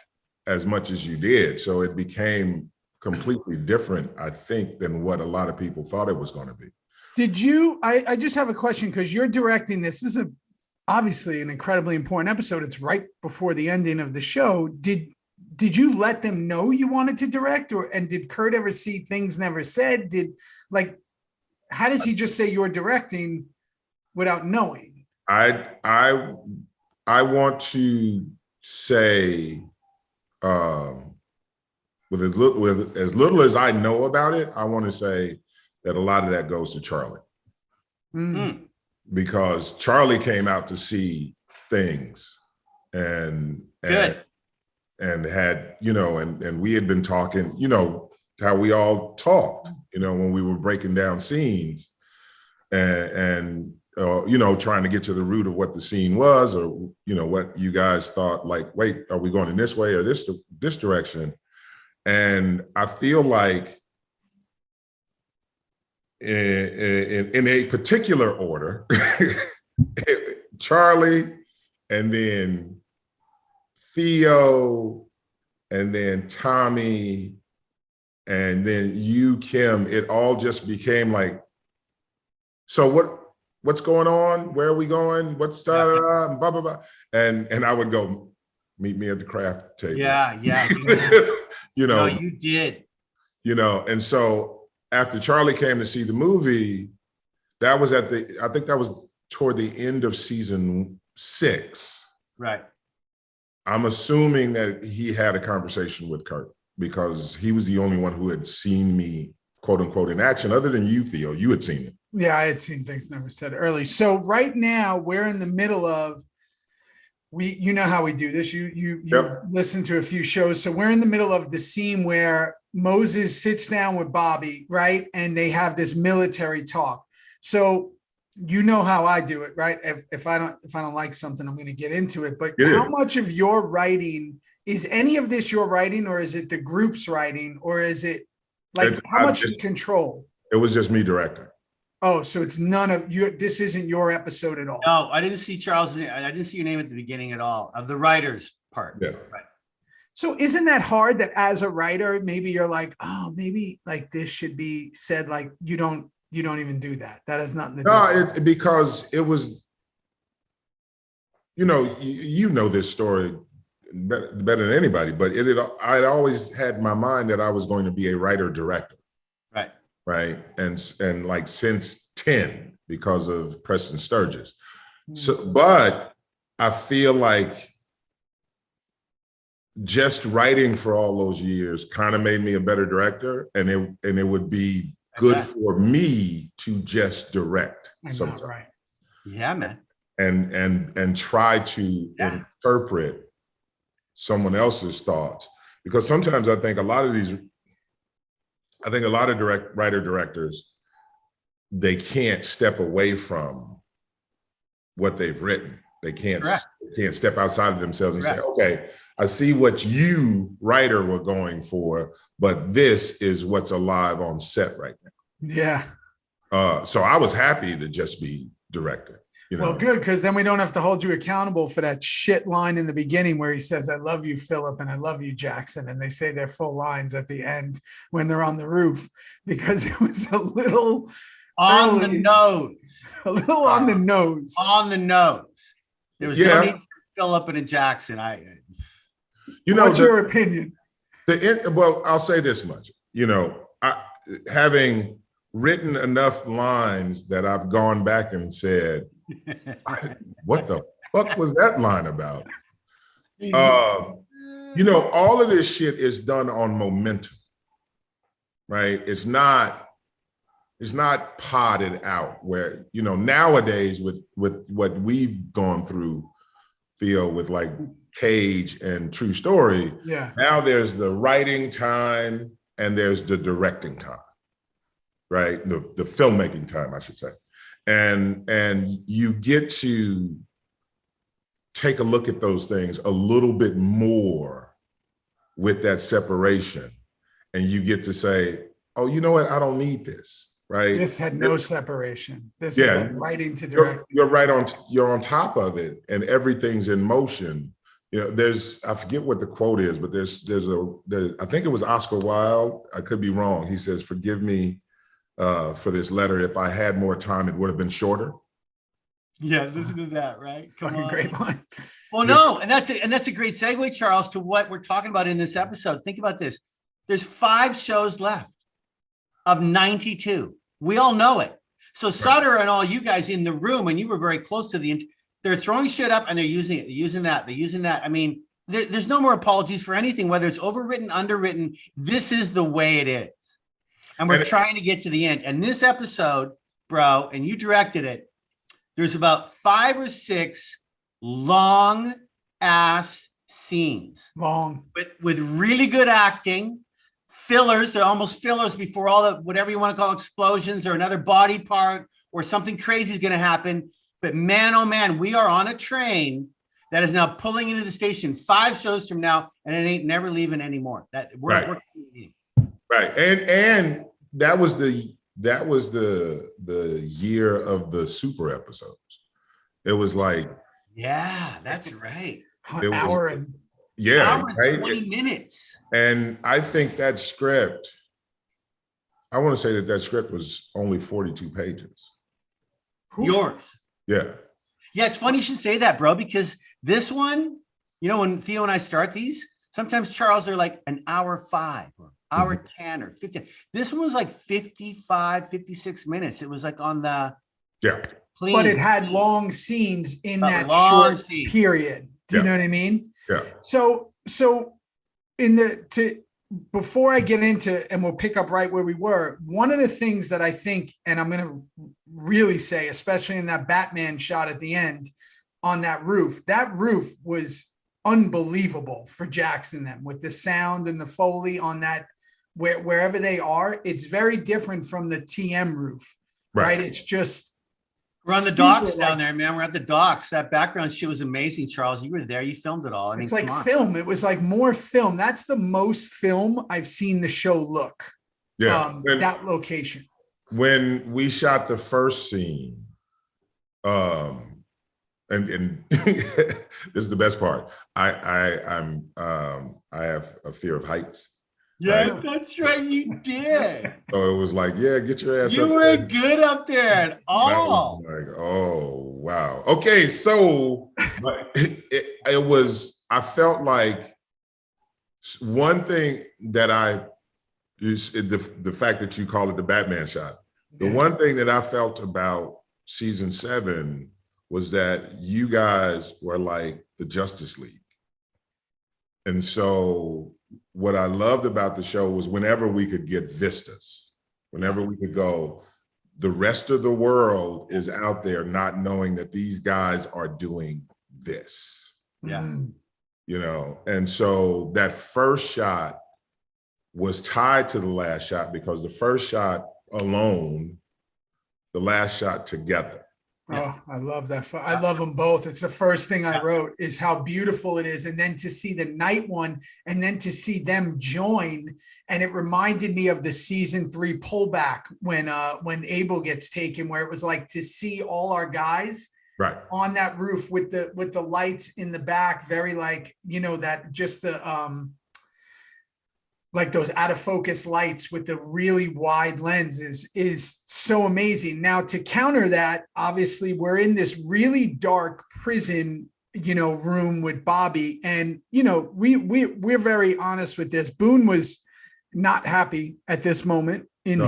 as much as you did. So it became completely different, I think, than what a lot of people thought it was going to be. Did you, I just have a question, because you're directing this. This is obviously an incredibly important episode. It's right before the ending of the show. Did you let them know you wanted to direct, and did Kurt ever see things never said? How does he just say you're directing without knowing? I want to say, with as little as I know about it, I want to say that a lot of that goes to Charlie. Because Charlie came out to see things and had, and we had been talking, how we all talked, when we were breaking down scenes and trying to get to the root of what the scene was, or, what you guys thought, like, wait, are we going in this way or this direction? And I feel like in a particular order, Charlie, and then Theo, and then Tommy, and then you, Kim, it all just became like, so what's going on? Where are we going? What's blah, blah, blah. And I would go, meet me at the craft table. Yeah. No, you did. And so after Charlie came to see the movie, that was I think that was toward the end of season 6. Right. I'm assuming that he had a conversation with Kurt, because he was the only one who had seen me, quote unquote, in action, other than you, Theo. You had seen it. Yeah, I had seen things never said early. So right now we're in the middle of, you know how we do this. You've listened to a few shows. So we're in the middle of the scene where Moses sits down with Bobby, right? And they have this military talk. So you know how I do it, right? If I don't like something, I'm going to get into it. But how much of your writing is any of this your writing, or is it the group's writing, or is it how much you control? It was just me directing. Oh, so it's none of you. This isn't your episode at all. No, I didn't see Charles. I didn't see your name at the beginning at all of the writers part. Yeah. Right. So isn't that hard, that as a writer, maybe you're like, oh, maybe like this should be said, like you don't even do that. That has nothing to do with it. Because it was, you know, you know this story better than anybody, but I'd always had in my mind that I was going to be a writer director. Right. And like since 10 because of Preston Sturgis. So, but I feel like just writing for all those years kind of made me a better director, and it would be good for me to just direct sometimes. Right. Yeah, man. And try to interpret someone else's thoughts, because sometimes I think a lot of writer directors, they can't step away from what they've written. They can't step outside of themselves and say, okay, I see what you, writer, were going for, but this is what's alive on set right now. Yeah. So I was happy to just be director. You know? Well, good, because then we don't have to hold you accountable for that shit line in the beginning where he says, I love you, Philip, and I love you, Jackson. And they say their full lines at the end when they're on the roof, because it was a little on the nose. A little on the nose. On the nose. There was no need for Philip and a Jackson. What's your opinion? Well, I'll say this much. You know, having written enough lines that I've gone back and said, what the fuck was that line about? You know, all of this shit is done on momentum, right? It's not potted out where, you know, nowadays with what we've gone through, Theo, with like Cage and True Story, now there's the writing time and there's the directing time, right? The filmmaking time, I should say. And you get to take a look at those things a little bit more with that separation. And you get to say, oh, you know what? I don't need this, right? This had no separation. This is like writing to direct. You're on top of it, and everything's in motion. You know, I forget what the quote is, but there's I think it was Oscar Wilde. I could be wrong. He says, forgive me for this letter. If I had more time, it would have been shorter. Yeah, listen to that, right? Fucking great line. Well, no, and that's a great segue, Charles, to what we're talking about in this episode. Think about this. There's 5 shows left of 92. We all know it. So Sutter and all you guys in the room, and you were very close to they're throwing shit up and they're using it. They're using that. I mean, there's no more apologies for anything, whether it's overwritten, underwritten. This is the way it is. And we're trying to get to the end. And this episode, bro, and you directed it, there's about 5 or 6 long ass scenes. Long. With really good acting, fillers. They're almost fillers before all the, whatever you want to call explosions or another body part or something crazy is going to happen. But man, oh man, we are on a train that is now pulling into the station 5 shows from now, and it ain't never leaving anymore. We're right. And that was the year of the super episodes. It was like, that's right. Hour and right? 20 minutes. And I think that script, I want to say that script was only 42 pages. Yours. Yeah. Yeah, it's funny you should say that, bro, because this one, you know, when Theo and I start these, sometimes Charles are like an hour 5 or hour 10 or 15. This one was like 55, 56 minutes. It was like on the clean. But it had long scenes in that short period. Do you know what I mean? Yeah. So before I get into, and we'll pick up right where we were, one of the things that I think, and I'm going to really say, especially in that Batman shot at the end on that roof was unbelievable for Jackson then, with the sound and the Foley on that, wherever they are. It's very different from the TM roof, right? It's just, we're on the docks down there, man. We're at the docks. That background shit was amazing, Charles. You were there. You filmed it all. I mean, it's like film. It was like more film. That's the most film I've seen the show look. Yeah. That location. When we shot the first scene, and this is the best part. I have a fear of heights. Yeah, Right. that's right. You did. So it was like, yeah, get your ass up You were there. good up there at That all. was like, oh wow. Okay, so but it was. I felt like one thing that is the fact that you call it the Batman shot. The one thing that I felt about season 7 was that you guys were like the Justice League, and so what I loved about the show was whenever we could get vistas, whenever we could go, the rest of the world is out there not knowing that these guys are doing this. Yeah. You know, and so that first shot was tied to the last shot because the first shot alone, the last shot together. Oh, I love that. I love them both. It's the first thing I wrote is how beautiful it is. And then to see the night one and then to see them join. And it reminded me of the season 3 pullback when Abel gets taken, where it was like to see all our guys right on that roof with the lights in the back, very like, you know, that just the, like those out of focus lights with the really wide lenses is so amazing. Now to counter that, obviously we're in this really dark prison, you know, room with Bobby. And, you know, we're very honest with this. Boone was not happy at this moment in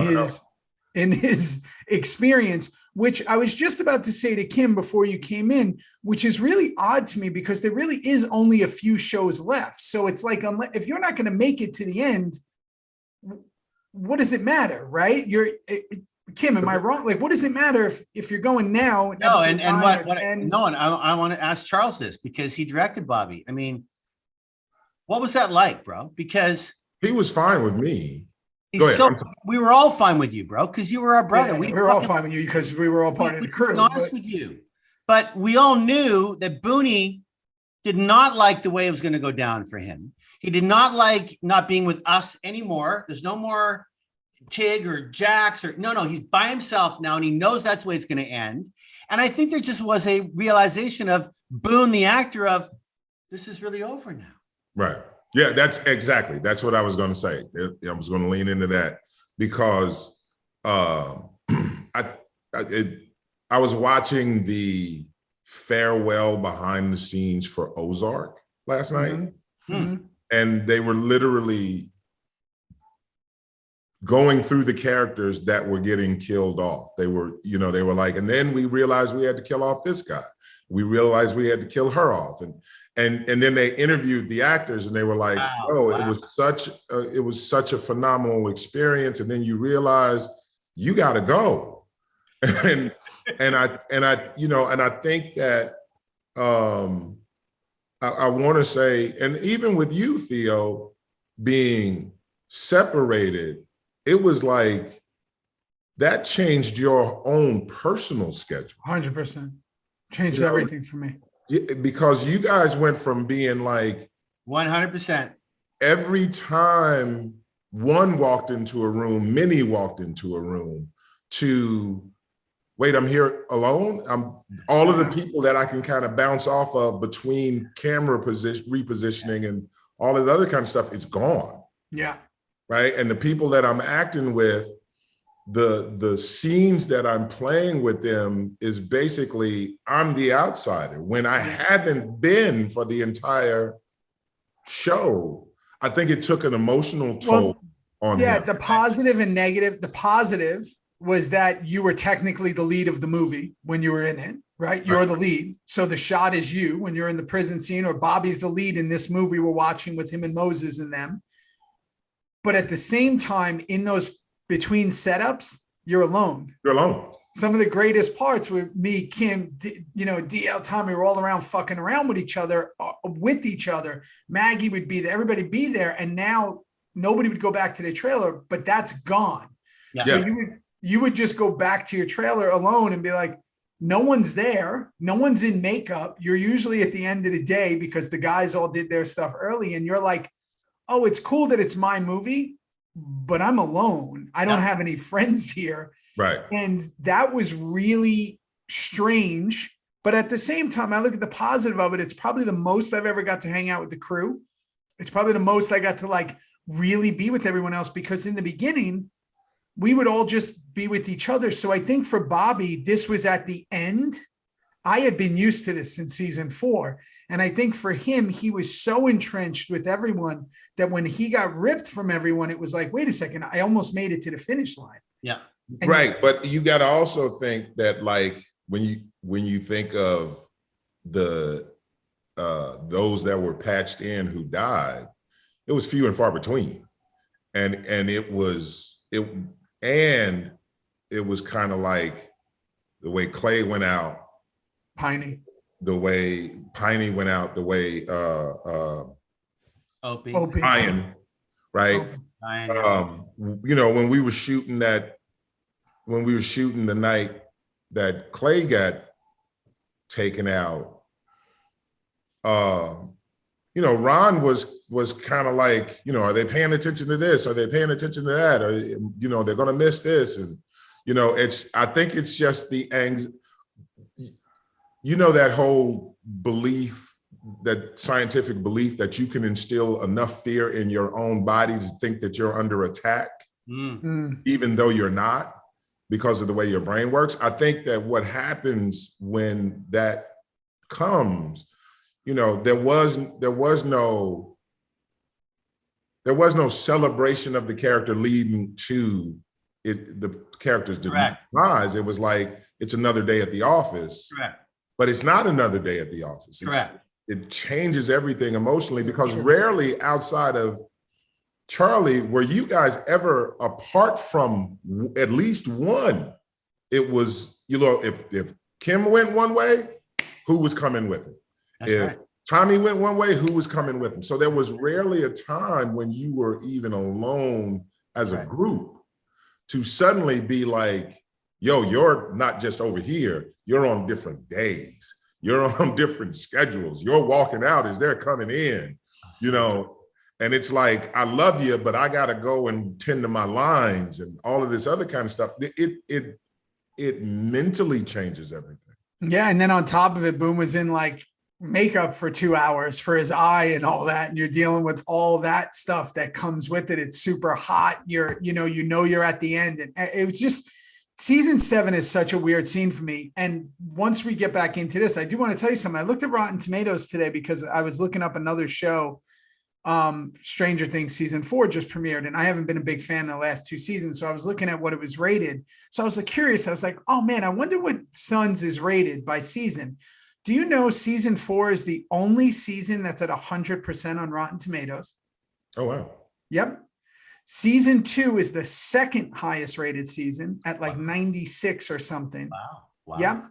his experience, which I was just about to say to Kim before you came in, which is really odd to me because there really is only a few shows left. So it's like, if you're not going to make it to the end, what does it matter, right? Kim, am I wrong? Like, what does it matter if you're going now? No, I want to ask Charles this because he directed Bobby. I mean, what was that like, bro? Because he was fine with me. We were all fine with you, bro, because you were our brother. Yeah, we were all fine with you because we were all part of the crew. To be honest with you, but we all knew that Booney did not like the way it was going to go down for him. He did not like not being with us anymore. There's no more Tig or Jax or no. He's by himself now, and he knows that's the way it's going to end. And I think there just was a realization of Boone, the actor, of this is really over now. Right. Yeah, that's what I was going to say. I was going to lean into that because I was watching the farewell behind the scenes for Ozark last night, and they were literally going through the characters that were getting killed off. They were like, and then we realized we had to kill off this guy. We realized we had to kill her off, and then they interviewed the actors and they were like, it was such a phenomenal experience. And then you realize you got to go. and I think that I want to say, and even with you, Theo, being separated, it was like that changed your own personal schedule. 100%. Changed everything for me. Because you guys went from being like 100%. Every time one walked into a room, many walked into a room, to wait, I'm here alone. I'm all of the people that I can kind of bounce off of between camera repositioning and all of the other kind of stuff, it's gone. Yeah. Right. And the people that I'm acting with, the scenes that I'm playing with them is basically I'm the outsider when I haven't been for the entire show. I think it took an emotional toll on him. The positive and negative. The positive was that you were technically the lead of the movie when you were in it, right? You're the lead. So the shot is you when you're in the prison scene, or Bobby's the lead in this movie we're watching with him and Moses and them. But at the same time, in those between setups, you're alone. You're alone. Some of the greatest parts were me, Kim, DL, Tommy were all around fucking around with each other. Maggie would be there, everybody be there. And now nobody would go back to their trailer, but that's gone. Yeah. So you would just go back to your trailer alone and be like, no one's there. No one's in makeup. You're usually at the end of the day because the guys all did their stuff early. And you're like, oh, it's cool that it's my movie, but I'm alone. I don't have any friends here. Right. And that was really strange. But at the same time, I look at the positive of it. It's probably the most I've ever got to hang out with the crew. It's probably the most I got to like really be with everyone else, because in the beginning, we would all just be with each other. So I think for Bobby, this was at the end. I had been used to this in season 4. And I think for him, he was so entrenched with everyone that when he got ripped from everyone, it was like, wait a second, I almost made it to the finish line. Yeah. And right. But you got to also think that, like, when you think of the those that were patched in who died, it was few and far between. And it was kind of like the way Clay went out, Piney. The way Piney went out, the way Opie. Ryan, right? Ryan. You know, when we were shooting the night that Clay got taken out, you know, Ron was kind of like, you know, are they paying attention to this? Are they paying attention to that? Or, you know, they're going to miss this. And, you know, I think it's just the you know, that whole belief, that scientific belief that you can instill enough fear in your own body to think that you're under attack, even though you're not, because of the way your brain works. I think that what happens when that comes, you know, there was no celebration of the character leading to it, the character's demise. It was like, it's another day at the office. Correct. But it's not another day at the office. Correct. It changes everything emotionally, because rarely outside of Charlie were you guys ever apart from at least one. It was, you know, if Kim went one way, who was coming with him? If Tommy went one way, who was coming with him? So there was rarely a time when you were even alone as a group to suddenly be like, yo, you're not just over here, you're on different days. You're on different schedules. You're walking out as they're coming in, you know? And it's like, I love you, but I gotta go and tend to my lines and all of this other kind of stuff. It mentally changes everything. Yeah, and then on top of it, Boom was in like makeup for 2 hours for his eye and all that, and you're dealing with all that stuff that comes with it. It's super hot. You're at the end, and it was just, season 7 is such a weird scene for me. And once we get back into this, I do want to tell you something. I looked at Rotten Tomatoes today because I was looking up another show. Stranger Things season 4 just premiered, and I haven't been a big fan of the last 2 seasons. So I was looking at what it was rated. So I was like curious. I was like, oh man, I wonder what Sons is rated by season. Do you know season 4 is the only season that's at 100% on Rotten Tomatoes? Oh, wow. Yep. Season 2 is the second highest rated season at like 96 or something. Wow. Yep.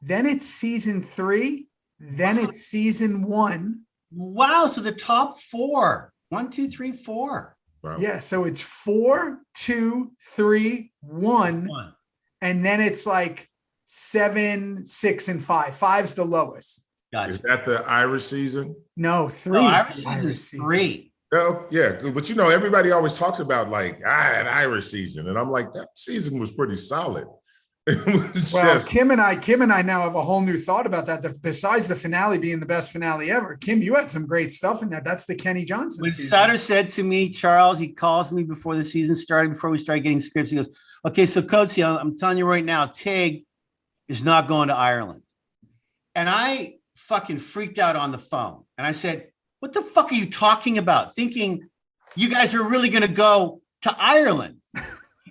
Then it's season 3. Then it's season 1. Wow. So the top 4, 1, 2, 3, 4. Wow. Yeah. So it's 4, 2, 3, 1. And then it's like 7, 6, and 5. 5's the lowest. Gotcha. Is that the Irish season? No, 3. No, Irish season 3. Oh, yeah, but you know, everybody always talks about like, an Irish season. And I'm like, that season was pretty solid. Well, Kim and I now have a whole new thought about that. Besides the finale being the best finale ever, Kim, you had some great stuff in that. That's the Kenny Johnson when season. Snyder said to me, Charles, he calls me before the season started, before we started getting scripts. He goes, okay, so Coatsy, I'm telling you right now, Tig is not going to Ireland. And I fucking freaked out on the phone. And I said, what the fuck are you talking about? Thinking you guys are really going to go to Ireland.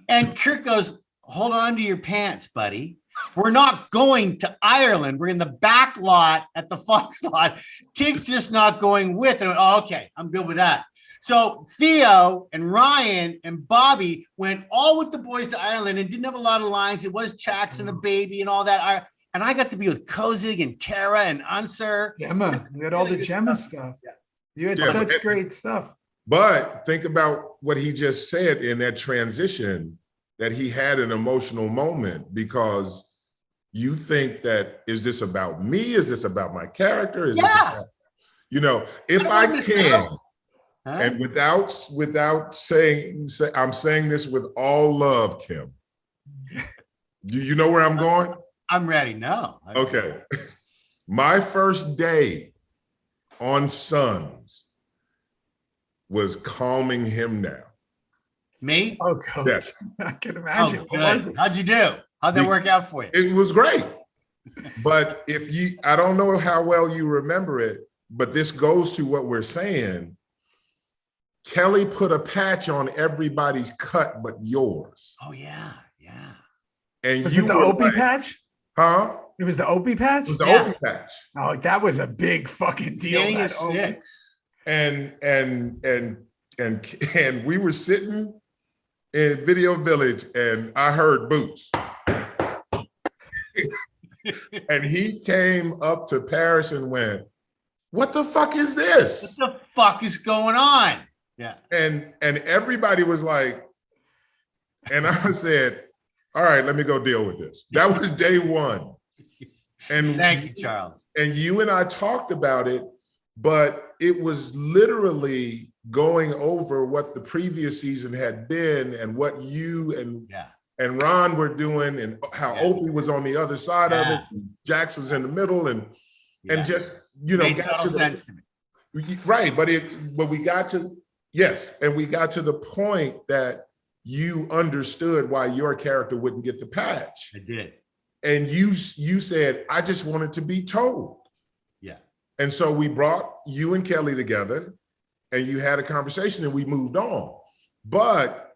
And Kirk goes, hold on to your pants, buddy. We're not going to Ireland. We're in the back lot at the Fox lot. Tig's just not going with. And I went, oh, okay, I'm good with that. So Theo and Ryan and Bobby went all with the boys to Ireland and didn't have a lot of lines. It was Chax and the baby and all that. And I got to be with Kozig and Tara and Unser. Gemma, you had all the Gemma stuff. Yeah. You had such great stuff. But think about what he just said in that transition, that he had an emotional moment, because you think that, is this about me? Is this about my character? Is this about, you know, if I can, and without saying, I'm saying this with all love, Kim. Do you know where I'm going? I'm ready now. Okay. My first day on Sons, was calming him down. Me? Oh, God. Yes. I can imagine. Oh, What was good. it? How'd you do? How'd that work out for you? It was great. But I don't know how well you remember it, but this goes to what we're saying. Kelly put a patch on everybody's cut but yours. Oh, yeah. Yeah. And Was you it the were Opie like, patch? huh? It was the Opie patch? It was the Yeah. Opie patch. Oh, that was a big fucking deal. Danny that is Opie. 6. And we were sitting in Video Village and I heard boots. And he came up to Paris and went, "What the fuck is this?" What the fuck is going on? Yeah. And everybody was like, and I said, "All right, let me go deal with this." That was day one. And Thank you, Charles. And you and I talked about it, but it was literally going over what the previous season had been and what you and Ron were doing and how Opie was on the other side of it. And Jax was in the middle and just, Made total sense to me. Right. But we got to, and we got to the point that you understood why your character wouldn't get the patch. I did. And you said, "I just wanted to be told." Yeah. And so we brought you and Kelly together and you had a conversation and we moved on. But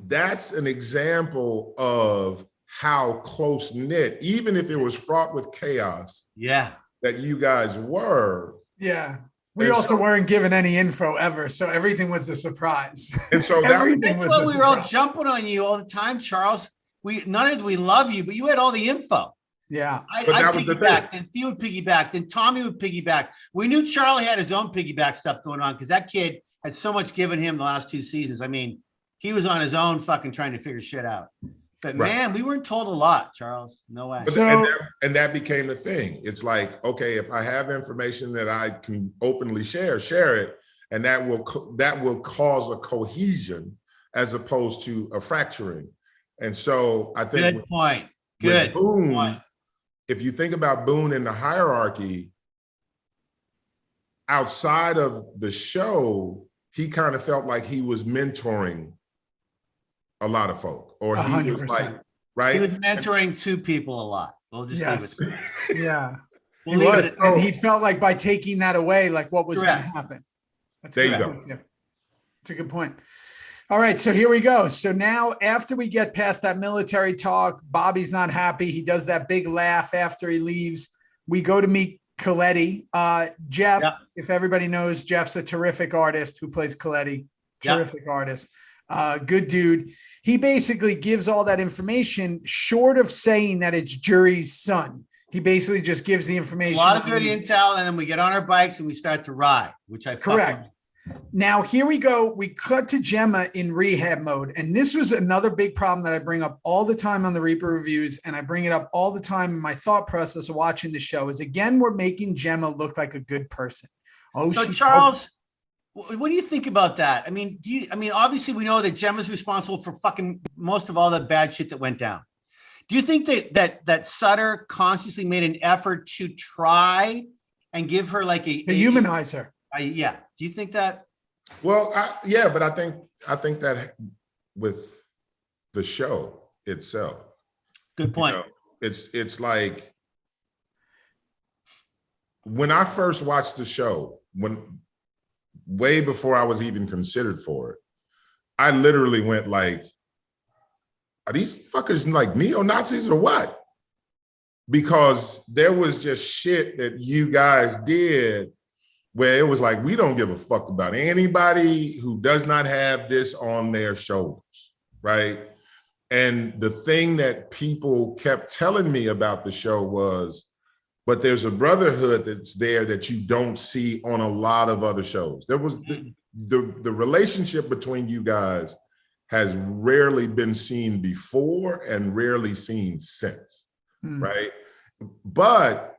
that's an example of how close knit, even if it was fraught with chaos, that you guys were. Yeah. We And also so- weren't given any info ever, so everything was a surprise. And so Everything That's was why a we were all surprise. jumping on you all the time, Charles. We love you, but you had all the info. Yeah. I that was the piggybacked, then Theo would piggyback, then Tommy would piggyback. We knew Charlie had his own piggyback stuff going on because that kid had so much given him the last 2 seasons. I mean, he was on his own fucking trying to figure shit out. But man, we weren't told a lot, Charles. No way. And that became the thing. It's like, okay, if I have information that I can openly share it, and that will cause a cohesion as opposed to a fracturing. And so I think Good point. Good Boone, point. If you think about Boone in the hierarchy, outside of the show, he kind of felt like he was mentoring a lot of folk, or he 100%. was like, right? He was mentoring 2 people a lot. We'll just leave it there. Yeah. We'll He leave was. it And he felt like by taking that away, like what was going to Correct. happen. That's There you correct. go. Yeah. It's a good point. All right. So here we go. So now after we get past that military talk, Bobby's not happy. He does that big laugh after he leaves. We go to meet Coletti. Jeff, if everybody knows, Jeff's a terrific artist who plays Coletti. Terrific artist. Good dude. He basically gives all that information short of saying that it's Jury's son. He basically just gives the information. A lot of good intel, and then we get on our bikes and we start to ride, which I correct. Now, here we go. We cut to Gemma in rehab mode. And this was another big problem that I bring up all the time on the Reaper reviews. And I bring it up all the time in my thought process of watching the show is, again, we're making Gemma look like a good person. Oh, so Charles, what do you think about that? I mean, obviously we know that Gemma's responsible for fucking most of all the bad shit that went down. Do you think that Sutter consciously made an effort to try and give her like to humanize her? Yeah. Do you think that? Well, but I think that with the show itself. Good point. It's like when I first watched the show, way before I was even considered for it, I literally went like, are these fuckers like neo-Nazis or what? Because there was just shit that you guys did where it was like, we don't give a fuck about anybody who does not have this on their shoulders, right? And the thing that people kept telling me about the show was, but there's a brotherhood that's there that you don't see on a lot of other shows. There was the relationship between you guys has rarely been seen before and rarely seen since, right? But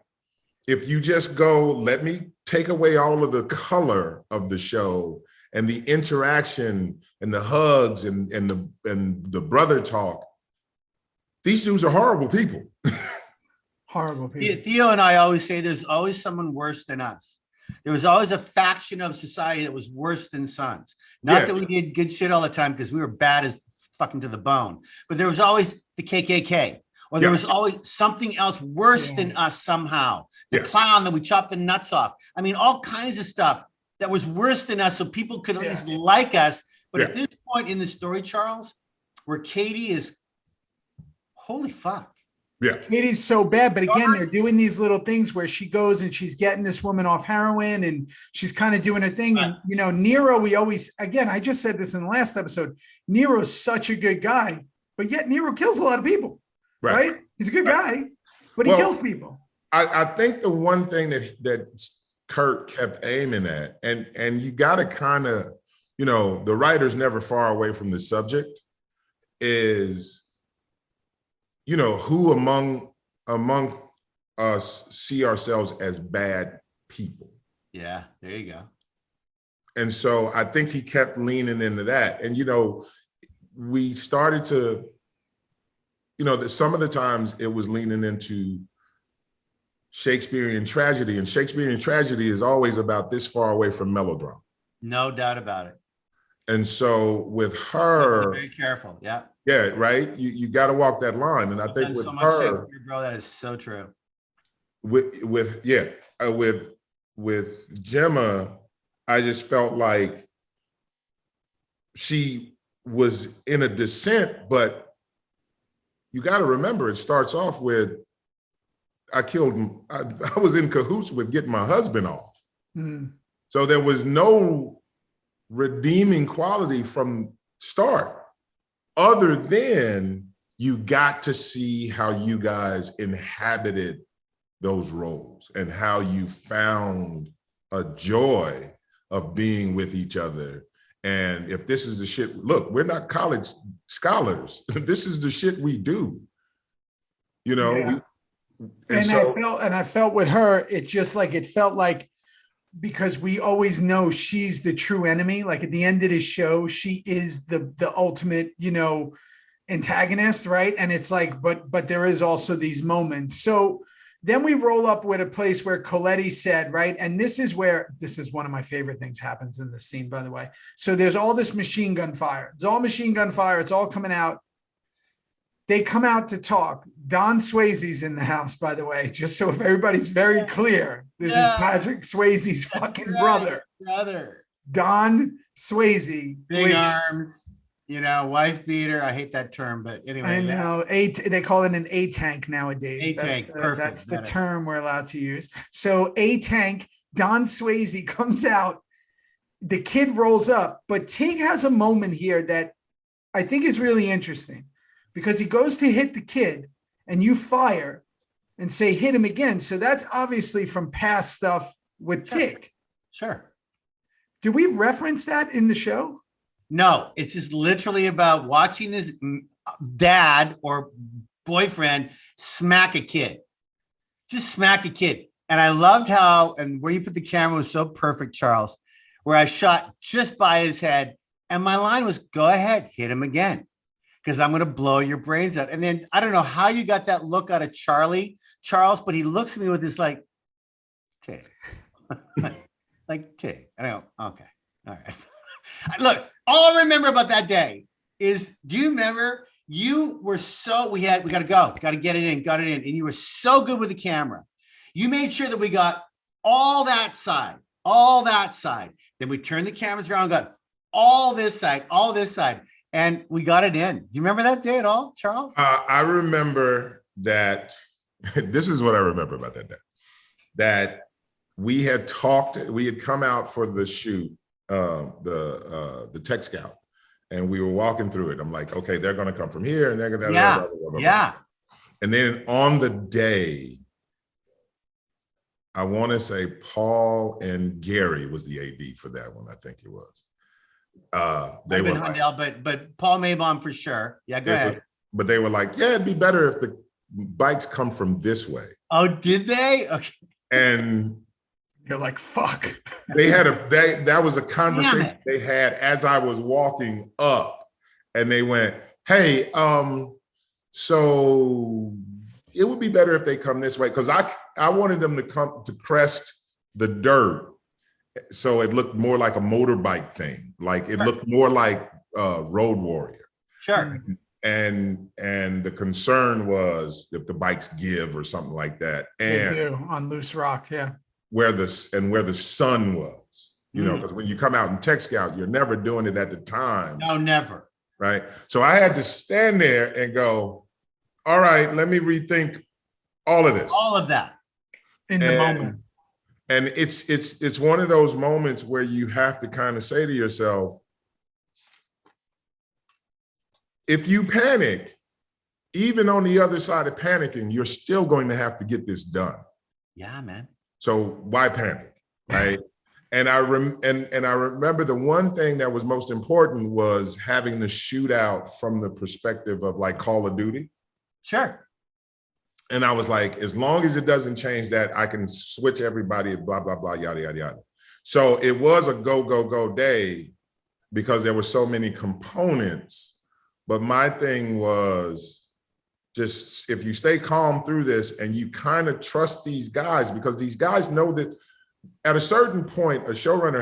if you just go, let me take away all of the color of the show and the interaction and the hugs and the brother talk, these dudes are horrible people. Horrible people. Theo and I always say there's always someone worse than us. There was always a faction of society that was worse than Sons. Not that we did good shit all the time because we were bad as fucking to the bone, but there was always the KKK, or there was always something else worse than us somehow. The clown that we chopped the nuts off. I mean, all kinds of stuff that was worse than us, so people could at least like us. But at this point in the story, Charles, where Katie is, holy fuck. Yeah. Katie's so bad, but again, they're doing these little things where she goes and she's getting this woman off heroin and she's kind of doing her thing. And, you know, Nero, I just said this in the last episode, Nero's such a good guy, but yet Nero kills a lot of people, right? He's a good guy, but he kills people. I think the one thing that Kurt kept aiming at, and you got to kind of, you know, the writer's never far away from the subject, is, you know, who among us see ourselves as bad people. Yeah, there you go. And so I think he kept leaning into that. And, you know, we started to, you know, that some of the times it was leaning into Shakespearean tragedy, and Shakespearean tragedy is always about this far away from melodrama. No doubt about it. And so with her, be very careful. Yeah. Yeah. Right. You got to walk that line. And I think with so much her, bro, that is so true. With Gemma, I just felt like she was in a descent, but you got to remember, it starts off with, I was in cahoots with getting my husband off. Mm. So there was no redeeming quality from start, other than you got to see how you guys inhabited those roles and how you found a joy of being with each other. And if this is the shit, look, we're not college scholars. This is the shit we do, you know? Yeah. I felt with her, it felt like, because we always know she's the true enemy. Like at the end of the show, she is the ultimate, you know, antagonist, right? And it's like, but there is also these moments. So then we roll up with a place where Coletti said, right? And this is one of my favorite things happens in this scene, by the way. So there's all this machine gun fire. It's all machine gun fire. It's all coming out. They come out to talk. Don Swayze's in the house, by the way, just so if everybody's very clear. This is Patrick Swayze's fucking brother. Don Swayze. Big arms, you know, wife beater. I hate that term, but anyway. I know. They call it an A-tank nowadays. A-tank, that's the term we're allowed to use. So A-tank, Don Swayze comes out. The kid rolls up, but Tig has a moment here that I think is really interesting. Because he goes to hit the kid and you fire and say, hit him again. So that's obviously from past stuff with Tig. Sure. Do we reference that in the show? No, it's just literally about watching this dad or boyfriend smack a kid. Just smack a kid. And I loved how, and where you put the camera was so perfect, Charles, where I shot just by his head. And my line was, go ahead, hit him again, because I'm going to blow your brains out. And then I don't know how you got that look out of Charles, but he looks at me with this like, Tig. Like Tig. And I go, okay, all right. Look, all I remember about that day is, do you remember you were we got to go, got to get it in, got it in. And you were so good with the camera. You made sure that we got all that side. Then we turned the cameras around and got all this side. And we got it in. Do you remember that day at all, Charles? I remember that. This is what I remember about that day. That we had come out for the shoot, the Tech Scout, and we were walking through it. I'm like, okay, they're going to come from here, and they're going to. Yeah. And then on the day, I want to say Paul and Gary was the AD for that one. I think it was. They were like, but Paul Maybaum for sure. Yeah, go ahead. But they were like, yeah, it'd be better if the bikes come from this way. Oh, did they? Okay. And you're like, fuck. That was a conversation they had as I was walking up, and they went, hey, so it would be better if they come this way, because I wanted them to come to crest the dirt So it looked more like a motorbike thing. Like it looked more like Road Warrior. Sure. And the concern was if the bikes give or something like that. And they do on loose rock, yeah. Where the sun was, you know, because when you come out in Tech Scout, you're never doing it at the time. No, never. Right. So I had to stand there and go, all right, let me rethink all of this. All of that. In the moment. And it's one of those moments where you have to kind of say to yourself, if you panic, even on the other side of panicking, you're still going to have to get this done. Yeah, man. So why panic, right? And I remember the one thing that was most important was having the shootout from the perspective of like Call of Duty. Sure. And I was like, as long as it doesn't change that, I can switch everybody, blah, blah, blah, yada, yada, yada. So it was a go, go, go day because there were so many components. But my thing was just, if you stay calm through this and you kind of trust these guys, because these guys know that at a certain point, a showrunner,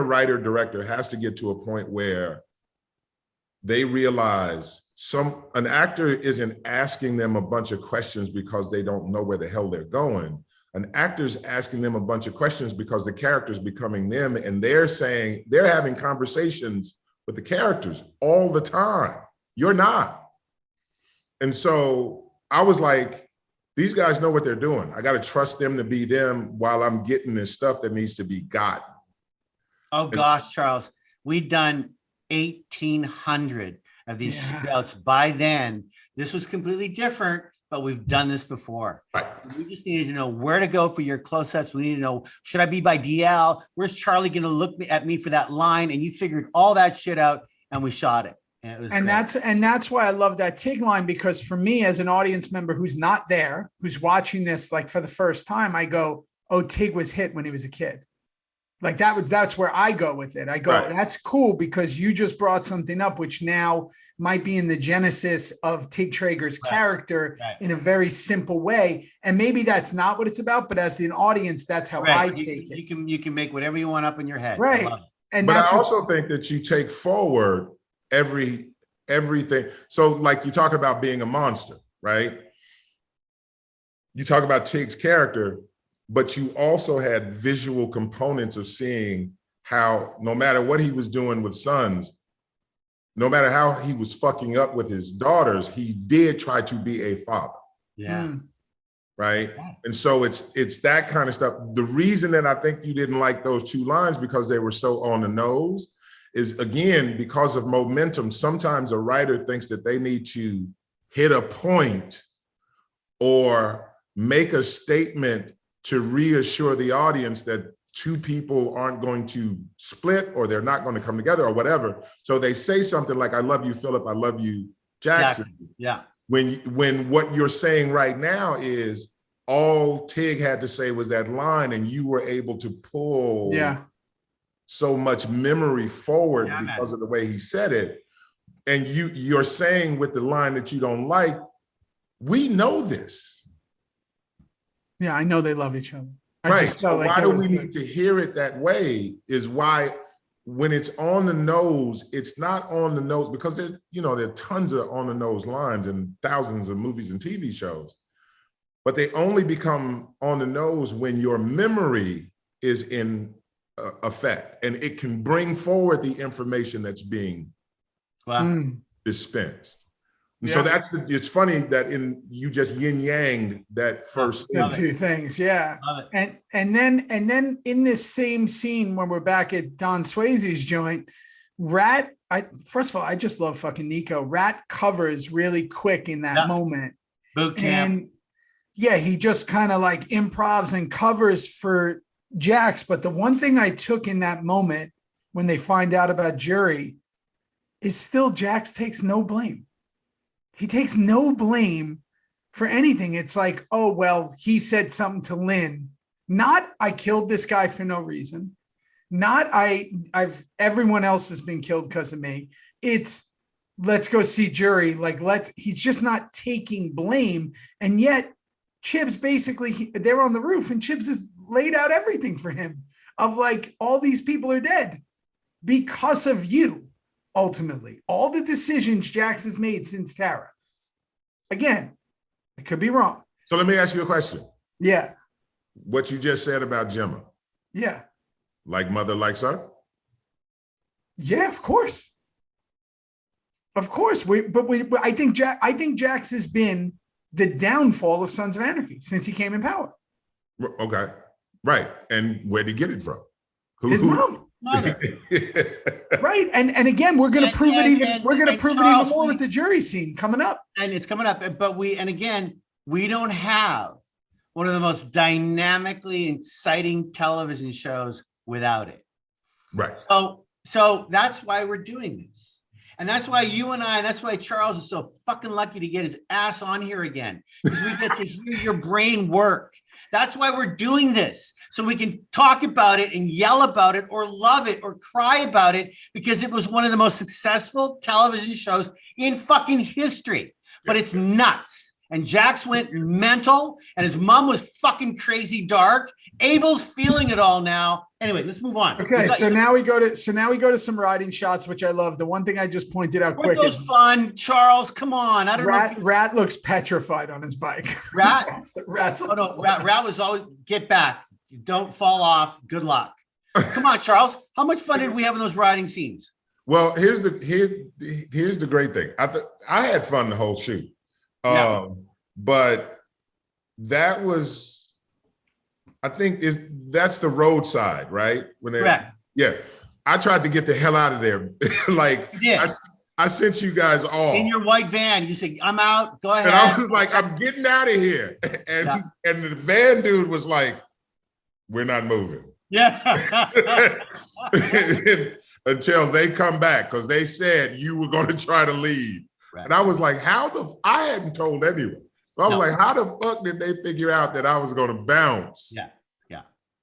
writer, director has to get to a point where they realize an actor isn't asking them a bunch of questions because they don't know where the hell they're going. An actor's asking them a bunch of questions because the character's becoming them, and they're having conversations with the characters all the time. You're not. And so I was like, these guys know what they're doing. I got to trust them to be them while I'm getting this stuff that needs to be gotten. Oh gosh, Charles, we've done 1,800 of these shootouts by then. This was completely different, but we've done this before. Right. We just needed to know where to go for your close-ups. We need to know, should I be by DL? Where's Charlie going to look at me for that line? And you figured all that shit out, and we shot it. And it was that's why I love that TIG line, because for me as an audience member who's not there, who's watching this like for the first time, I go, oh, TIG was hit when he was a kid. Like that's where I go with it. I go, right. That's cool because you just brought something up, which now might be in the genesis of Tig Traeger's character in a very simple way. And maybe that's not what it's about, but as an audience, that's how I take it. You can make whatever you want up in your head. Right. But I also think that you take forward everything. So like you talk about being a monster, right? You talk about Tig's character, but you also had visual components of seeing how no matter what he was doing with sons, no matter how he was fucking up with his daughters, he did try to be a father. Yeah. Right. And so it's that kind of stuff. The reason that I think you didn't like those two lines because they were so on the nose is, again, because of momentum. Sometimes a writer thinks that they need to hit a point or make a statement to reassure the audience that two people aren't going to split or they're not going to come together or whatever. So they say something like, I love you, Philip, I love you, Jackson. Yeah. When what you're saying right now is all Tig had to say was that line, and you were able to pull so much memory forward because of the way he said it. And you're saying with the line that you don't like, we know this. Yeah, I know they love each other. Right. So why do we need to hear it that way is why when it's on the nose, it's not on the nose because there are tons of on the nose lines in thousands of movies and TV shows, but they only become on the nose when your memory is in effect and it can bring forward the information that's being dispensed. And so it's funny that you just yin yang that first the two things. Yeah. And then in this same scene when we're back at Don Swayze's joint, first of all, I just love fucking Nico. Rat covers really quick in that moment. Boot camp. And he just kind of like improvs and covers for Jax. But the one thing I took in that moment when they find out about Jury is still Jax takes no blame. He takes no blame for anything. It's like, oh, well, he said something to Lynn. Not I killed this guy for no reason. Not everyone else has been killed because of me. It's let's go see Jury. Like he's just not taking blame. And yet Chibs basically, they're on the roof and Chibs is laid out everything for him of like, all these people are dead because of you. Ultimately, all the decisions Jax has made since Tara. Again, I could be wrong. So let me ask you a question. Yeah. What you just said about Gemma. Yeah. Like mother, like son? Yeah, of course. Of course. I think Jax has been the downfall of Sons of Anarchy since he came in power. Okay. Right. And where'd he get it from? His mom. Mother. Right. And again, we're going to prove it even more with the jury scene coming up. And it's coming up. But we don't have one of the most dynamically exciting television shows without it. Right. So that's why we're doing this. And that's why you and I, and that's why Charles is so fucking lucky to get his ass on here again, because we get to hear your brain work. That's why we're doing this. So we can talk about it and yell about it or love it or cry about it, because it was one of the most successful television shows in fucking history. But it's nuts. And Jax went mental, and his mom was fucking crazy dark. Abel's feeling it all now. Anyway, let's move on. Okay, so now we go to some riding shots, which I love. The one thing I just pointed out quick is fun. Charles, come on. I don't know. Rat looks petrified on his bike. Rat? Rat's oh, no, Rat was always, get back. Don't fall off. Good luck. Come on, Charles. How much fun did we have in those riding scenes? Well, here's the great thing. I had fun the whole shoot. Yeah. But that was, I think that's the roadside, right? Correct. Yeah. I tried to get the hell out of there. Like, I sent you guys off. In your white van, you said, I'm out, go ahead. And I was like, I'm getting out of here. And the van dude was like, we're not moving. Yeah. Until they come back, because they said you were going to try to leave. Right. And I was like, I hadn't told anyone. So I was like, how the fuck did they figure out that I was going to bounce? Yeah.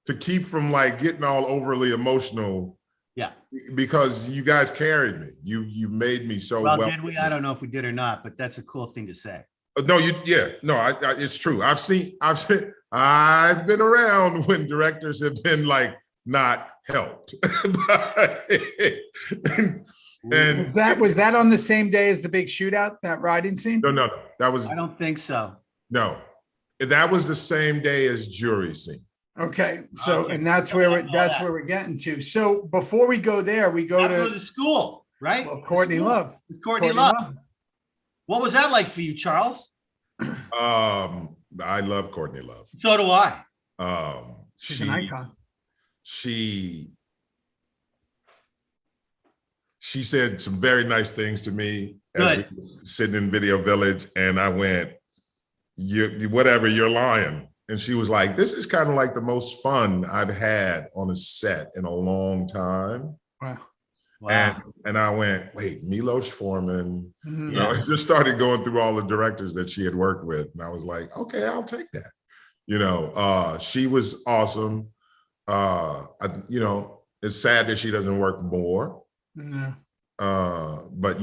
To keep from like getting all overly emotional. Yeah. Because you guys carried me. You made me so well. Did we? I don't know if we did or not, but that's a cool thing to say. No, it's true. I've been around when directors have been like not helped. And was that on the same day as the big shootout, that riding scene? No. That was. I don't think so. No, that was the same day as jury scene. Okay, so and that's where we're getting to. So before we go there, we go to the school, right? Well, Courtney Love. Courtney Love. What was that like for you, Charles? I love Courtney Love. So do I. She's an icon. She said some very nice things to me as we were sitting in Video Village, and I went, you're lying. And she was like, this is kind of like the most fun I've had on a set in a long time. Wow. And I went, wait, Milos Forman. Mm-hmm. I just started going through all the directors that she had worked with. And I was like, okay, I'll take that. She was awesome. It's sad that she doesn't work more. No. But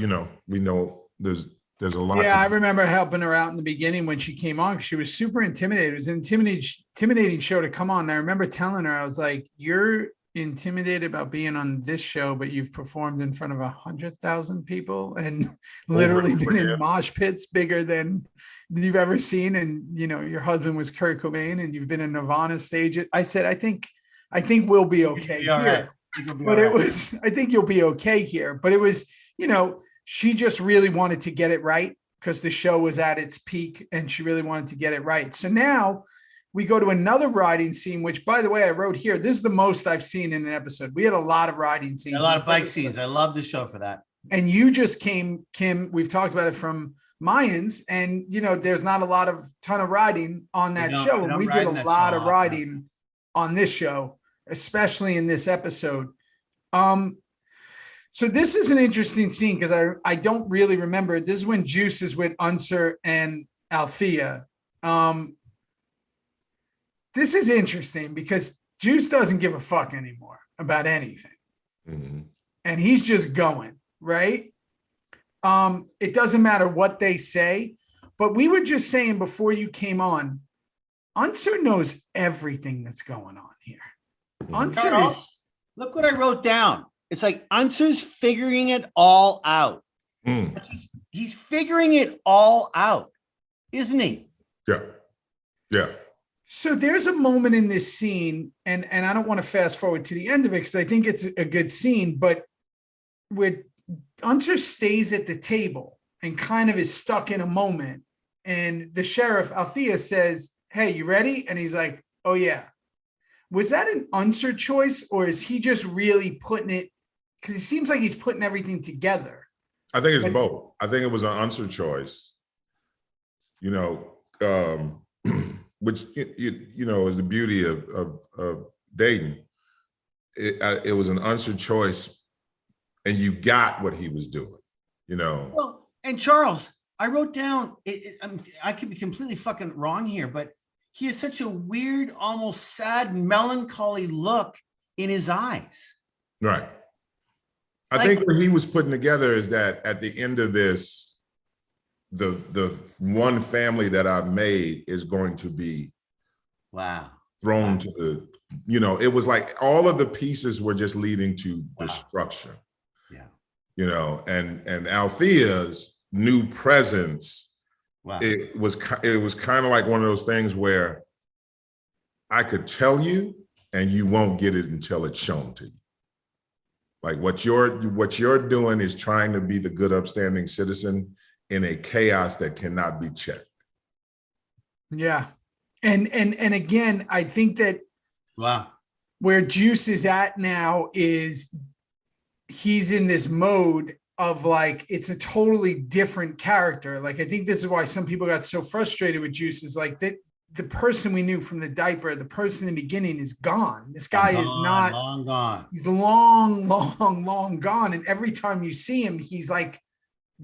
we know there's a lot. Yeah, I remember helping her out in the beginning when she came on. She was super intimidated. It was an intimidating show to come on. And I remember telling her, I was like, you're intimidated about being on this show, but you've performed in front of 100,000 people and literally been in mosh pits bigger than you've ever seen. And, your husband was Kurt Cobain and you've been in Nirvana stage. I said, I think we'll be okay here. But I think you'll be okay here. But it was, she just really wanted to get it right because the show was at its peak and she really wanted to get it right. So now we go to another riding scene, which, by the way, I wrote here. This is the most I've seen in an episode. We had a lot of riding scenes. A lot of bike scenes. I love the show for that. And you just came, Kim, we've talked about it from Mayans, and, there's not a ton of riding on that show. And we did a lot of riding on this show, especially in this episode. So this is an interesting scene because I don't really remember. This is when Juice is with Unser and Althea. This is interesting because Juice doesn't give a fuck anymore about anything. Mm-hmm. And he's just going, right? It doesn't matter what they say, but we were just saying before you came on, Unser knows everything that's going on here. Unser Charles, is. look what I wrote down. It's like Unser's figuring it all out. He's figuring it all out, isn't he? Yeah. Yeah. So there's a moment in this scene, and I don't want to fast forward to the end of it because I think it's a good scene, but where Unser stays at the table and kind of is stuck in a moment. And the sheriff, Althea, says, "Hey, you ready?" And he's like, "Oh, yeah." Was that an Unser choice, or is he just really putting it? Because it seems like he's putting everything together. I think it's both. I think it was an Unser choice, you know, which, you know, is the beauty of dating. It was an Unser choice, and you got what he was doing, you know. Well, and Charles, I wrote down, I could be completely fucking wrong here, but he has such a weird, almost sad, melancholy look in his eyes. Right. I think what he was putting together is that at the end of this, the one family that I've made is going to be thrown to the, you know, it was like all of the pieces were just leading to destruction. Yeah. You know, and Althea's new presence, it was kind of like one of those things where I could tell you and you won't get it until it's shown to you. Like what you're doing is trying to be the good, upstanding citizen in a chaos that cannot be checked. Yeah. And again, I think that where Juice is at now is he's in this mode of like, it's a totally different character. Like, I think this is why some people got so frustrated with Juice, is like that the person we knew from the diaper, the person in the beginning is gone. This guy is not long gone. He's long gone. And every time you see him, he's like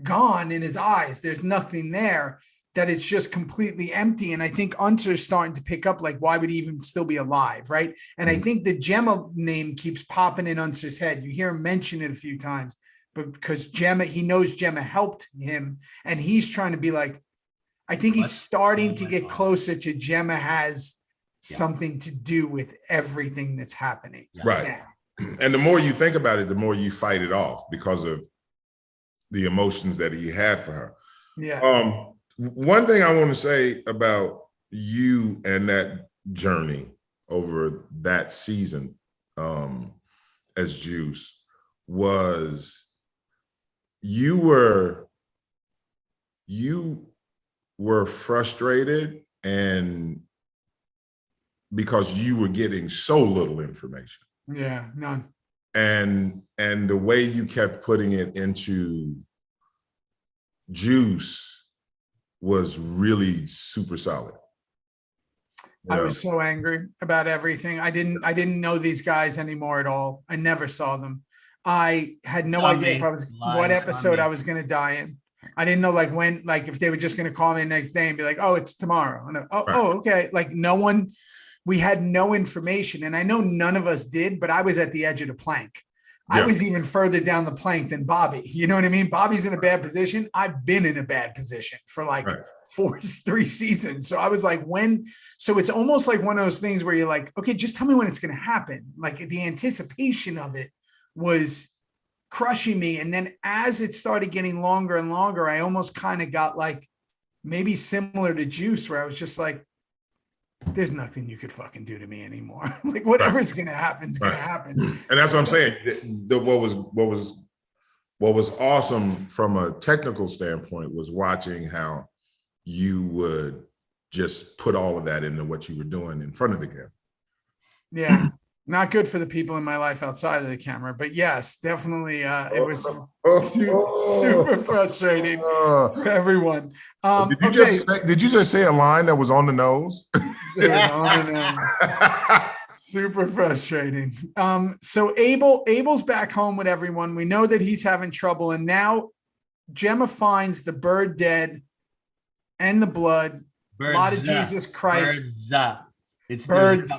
gone in his eyes. There's nothing there, that it's just completely empty. And I think Unser's starting to pick up, like, why would he even still be alive? Right. And I think the Gemma name keeps popping in Unser's head. You hear him mention it a few times, but because Gemma, he knows Gemma helped him, and he's trying to be like, I think he's starting to get closer to Gemma has something to do with everything that's happening. Right. Now. And the more you think about it, the more you fight it off because of the emotions that he had for her. Yeah. One thing I want to say about you and that journey over that season as Juice was you were frustrated, and because you were getting so little information. Yeah, none. And the way you kept putting it into Juice was really super solid. I was so angry about everything. I didn't know these guys anymore at all. I never saw them. I had no idea if I was what episode I was going to die in. I didn't know like when, like if they were just going to call me the next day and be like, "Oh, it's tomorrow." And okay. Like we had no information, and I know none of us did, but I was at the edge of the plank. Yeah. I was even further down the plank than Bobby. You know what I mean? Bobby's in a bad position. I've been in a bad position for like 3 seasons. So I was like, so it's almost like one of those things where you're like, okay, just tell me when it's going to happen. Like the anticipation of it was crushing me. And then as it started getting longer and longer, I almost kind of got like maybe similar to Juice, where I was just like, there's nothing you could fucking do to me anymore. Like whatever's going to happen is going to happen. And that's what I'm saying. What was awesome from a technical standpoint was watching how you would just put all of that into what you were doing in front of the camera. Yeah. Not good for the people in my life outside of the camera, but yes, definitely. It was super frustrating for everyone. Did you just say a line that was on the nose? Super frustrating. So Abel's back home with everyone. We know that he's having trouble, and now Gemma finds the bird dead and the blood. A lot of Jesus Christ. It's birds.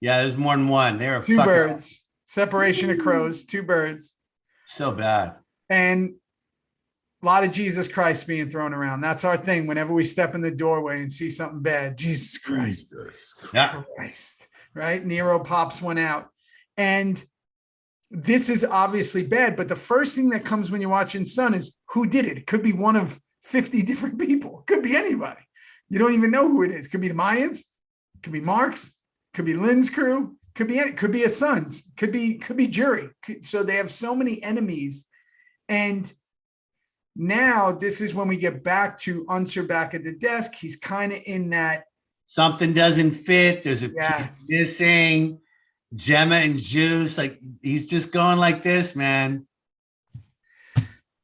Yeah, there's more than one. There are 2 birds. Separation of crows. 2 birds. So bad. And A lot of Jesus Christ being thrown around. That's our thing. Whenever we step in the doorway and see something bad, Jesus Christ. Christ, right? Nero pops one out. And this is obviously bad, but the first thing that comes when you're watching Son is who did it? It could be one of 50 different people. It could be anybody. You don't even know who it is. It could be the Mayans. It could be Mark's. It could be Lynn's crew. It could be a Son's. Could be jury. So they have so many enemies. And now this is when we get back to Unser back at the desk. He's kind of in that. Something doesn't fit. There's a piece missing. Gemma and Juice, like he's just going like this, man.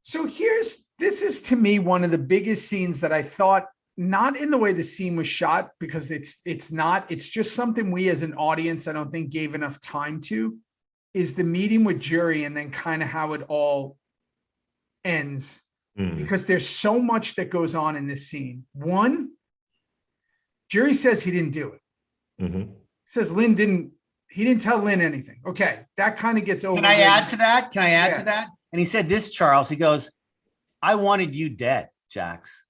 So this is to me one of the biggest scenes that I thought, not in the way the scene was shot, because it's just something we as an audience, I don't think gave enough time to, is the meeting with jury and then kind of how it all ends. Because there's so much that goes on in this scene. One, jury says he didn't do it. Says he didn't tell Lynn anything. Okay, that kind of gets over. Can I add to that? And he said this, Charles, he goes, I wanted you dead, Jax,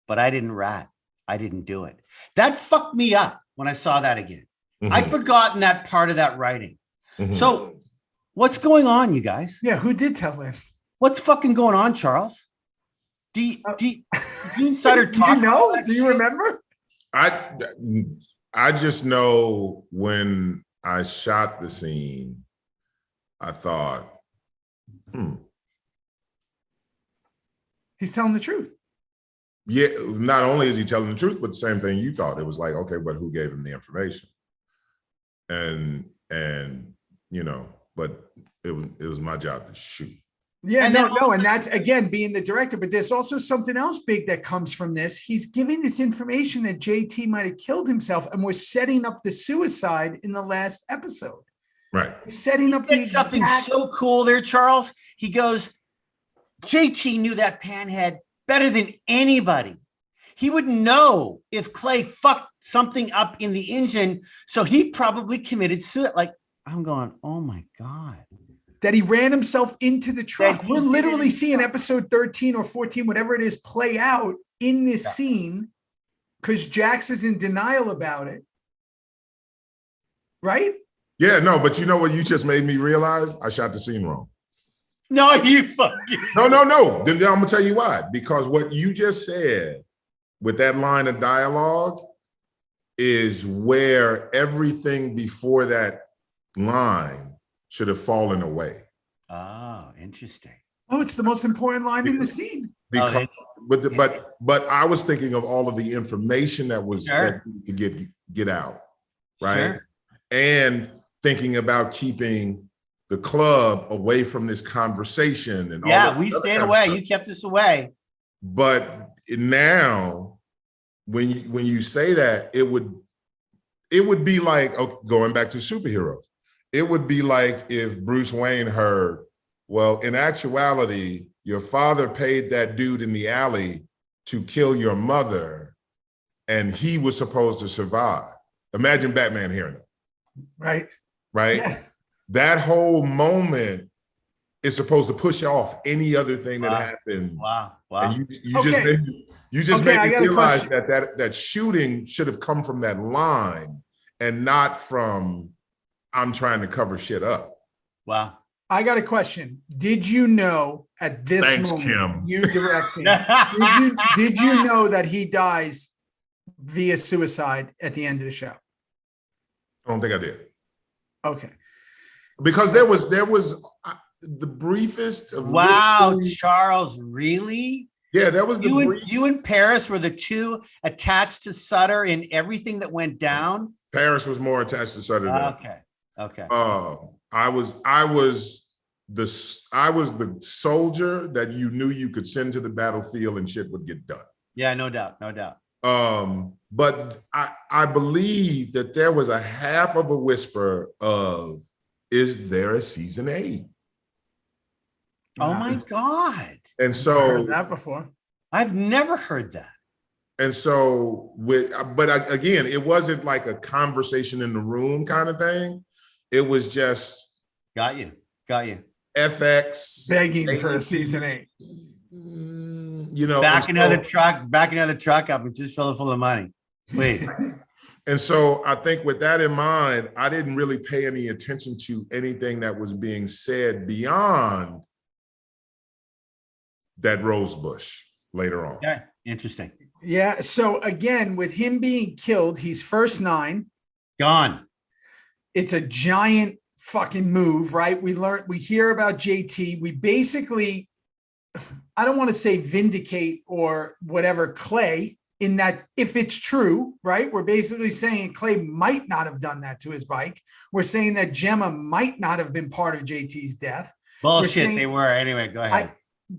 but I didn't rat. I didn't do it. That fucked me up when I saw that again. I'd forgotten that part of that writing. So what's going on, you guys? Yeah, who did tell Lynn? What's fucking going on, Charles? Do Sutter talk? Do you remember? I just know when I shot the scene, I thought, he's telling the truth. Yeah, not only is he telling the truth, but the same thing you thought. It was like, okay, but who gave him the information? And but it was my job to shoot. Yeah, and that's again being the director. But there's also something else big that comes from this. He's giving this information that JT might have killed himself, and we're setting up the suicide in the last episode. Right. Setting up something so cool there, Charles. He goes, JT knew that panhead better than anybody. He would know if Clay fucked something up in the engine, so he probably committed suicide. Like, I'm going, oh my God. That he ran himself into the truck. We're literally seeing episode 13 or 14, whatever it is, play out in this scene because Jax is in denial about it. Right? Yeah, no, but you know what you just made me realize? I shot the scene wrong. No, you fucking. No. Then I'm going to tell you why. Because what you just said with that line of dialogue is where everything before that line should have fallen away. Oh, interesting. Oh, it's the most important line in the scene. Because, but I was thinking of all of the information that was that you could get out, right? Sure. And thinking about keeping the club away from this conversation and all we stayed away. You kept us away. But now, when you say that, it would be like going back to superheroes. It would be like if Bruce Wayne heard, well, in actuality, your father paid that dude in the alley to kill your mother, and he was supposed to survive. Imagine Batman hearing it. Right. Yes. That whole moment is supposed to push off any other thing that happened. Wow. And you just made me realize that shooting should have come from that line and not from I'm trying to cover shit up. Wow. I got a question. Did you know at this moment, you directing, did you know that he dies via suicide at the end of the show? I don't think I did. Okay. Because there was the briefest of Charles, really? Yeah, that was you and Paris were the two attached to Sutter in everything that went down. Paris was more attached to Sutter than Okay. I was the soldier that you knew you could send to the battlefield and shit would get done. Yeah, no doubt. But I believe that there was a half of a whisper of, is there a season 8? Oh my God. And so I've heard that before. I've never heard that. And so again, it wasn't like a conversation in the room kind of thing. It was just got you. FX begging for a season 8. you know, back another truck up and just fill it full of money. Wait. And so I think with that in mind, I didn't really pay any attention to anything that was being said beyond that rose bush later on. Okay, interesting. Yeah. So again, with him being killed, he's first 9. Gone. It's a giant fucking move, right? We hear about JT. We basically, I don't want to say vindicate or whatever Clay, in that if it's true, right? We're basically saying Clay might not have done that to his bike. We're saying that Gemma might not have been part of JT's death. Bullshit, they were. Anyway, go ahead.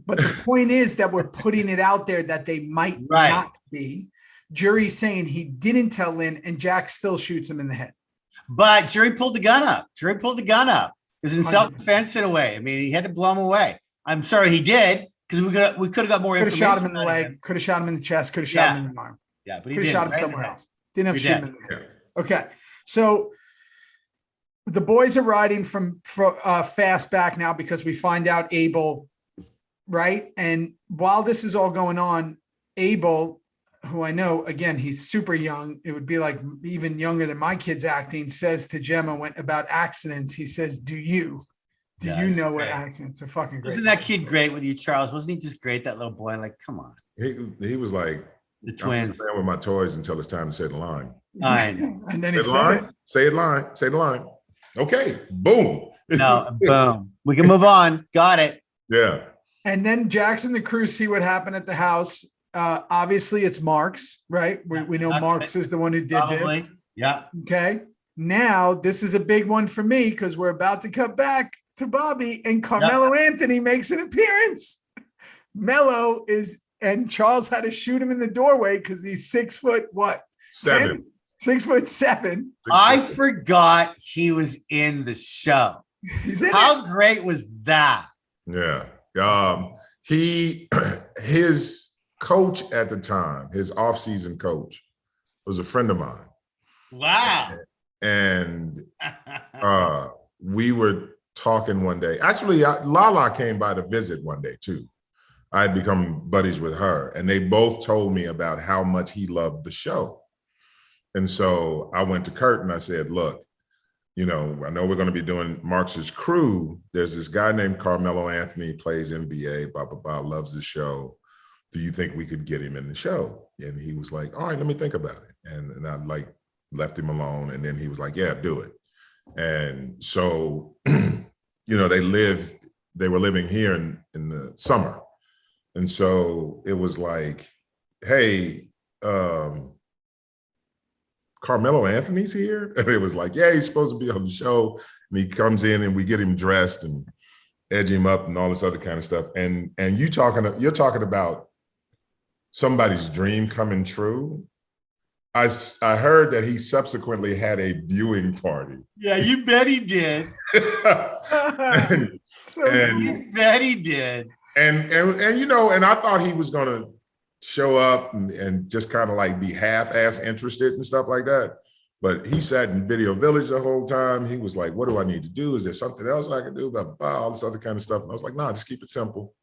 But the point is that we're putting it out there that they might not be. Jury's saying he didn't tell Lynn, and Jack still shoots him in the head. But jury pulled the gun up. It was in self-defense in a way. I mean, he had to blow him away. I'm sorry he did, because we could have got more information. Could have shot him in the leg, could have shot him in the chest, could have shot him in the arm. Yeah, but he could have shot him somewhere else. Didn't have to shoot him in the head. Okay. So the boys are riding from fast back now because we find out Abel, right? And while this is all going on, Abel, who I know, again, he's super young. It would be like even younger than my kids acting, says to Gemma about accidents. He says, do you know what accidents are? Fucking great. Isn't that kid great with you, Charles? Wasn't he just great? That little boy, like, come on. He was like, the twin. I'm playing with my toys until it's time to say the line. And then he said it. Say the line. Okay, boom. No, boom. We can move on. Got it. Yeah. And then Jackson and the crew see what happened at the house. Obviously, it's Mark's, right? We know Mark's is the one who did this. Yeah. Okay. Now, this is a big one for me because we're about to cut back to Bobby, and Carmelo Anthony makes an appearance. Mello and Charles had to shoot him in the doorway because he's 6 foot what? 7. 6'7". I forgot he was in the show. How great was that? Yeah. His coach at the time, his off-season coach, was a friend of mine. Wow. And we were talking one day. Actually, Lala came by to visit one day too. I had become buddies with her, and they both told me about how much he loved the show. And so I went to Kurt and I said, look, I know we're going to be doing Marx's Crew. There's this guy named Carmelo Anthony, plays NBA, blah, blah, blah, loves the show. Do you think we could get him in the show? And he was like, all right, let me think about it. And I left him alone. And then he was like, yeah, do it. And so, they were living here in the summer. And so it was like, hey, Carmelo Anthony's here? And it was like, yeah, he's supposed to be on the show. And he comes in and we get him dressed and edge him up and all this other kind of stuff. And you're talking about somebody's dream coming true. I heard that he subsequently had a viewing party. Yeah, you bet he did. You bet he did. And I thought he was going to show up and just kind of like be half-ass interested and stuff like that. But he sat in Video Village the whole time. He was like, what do I need to do? Is there something else I can do? Blah, blah, blah, all this other kind of stuff. And I was like, nah, just keep it simple.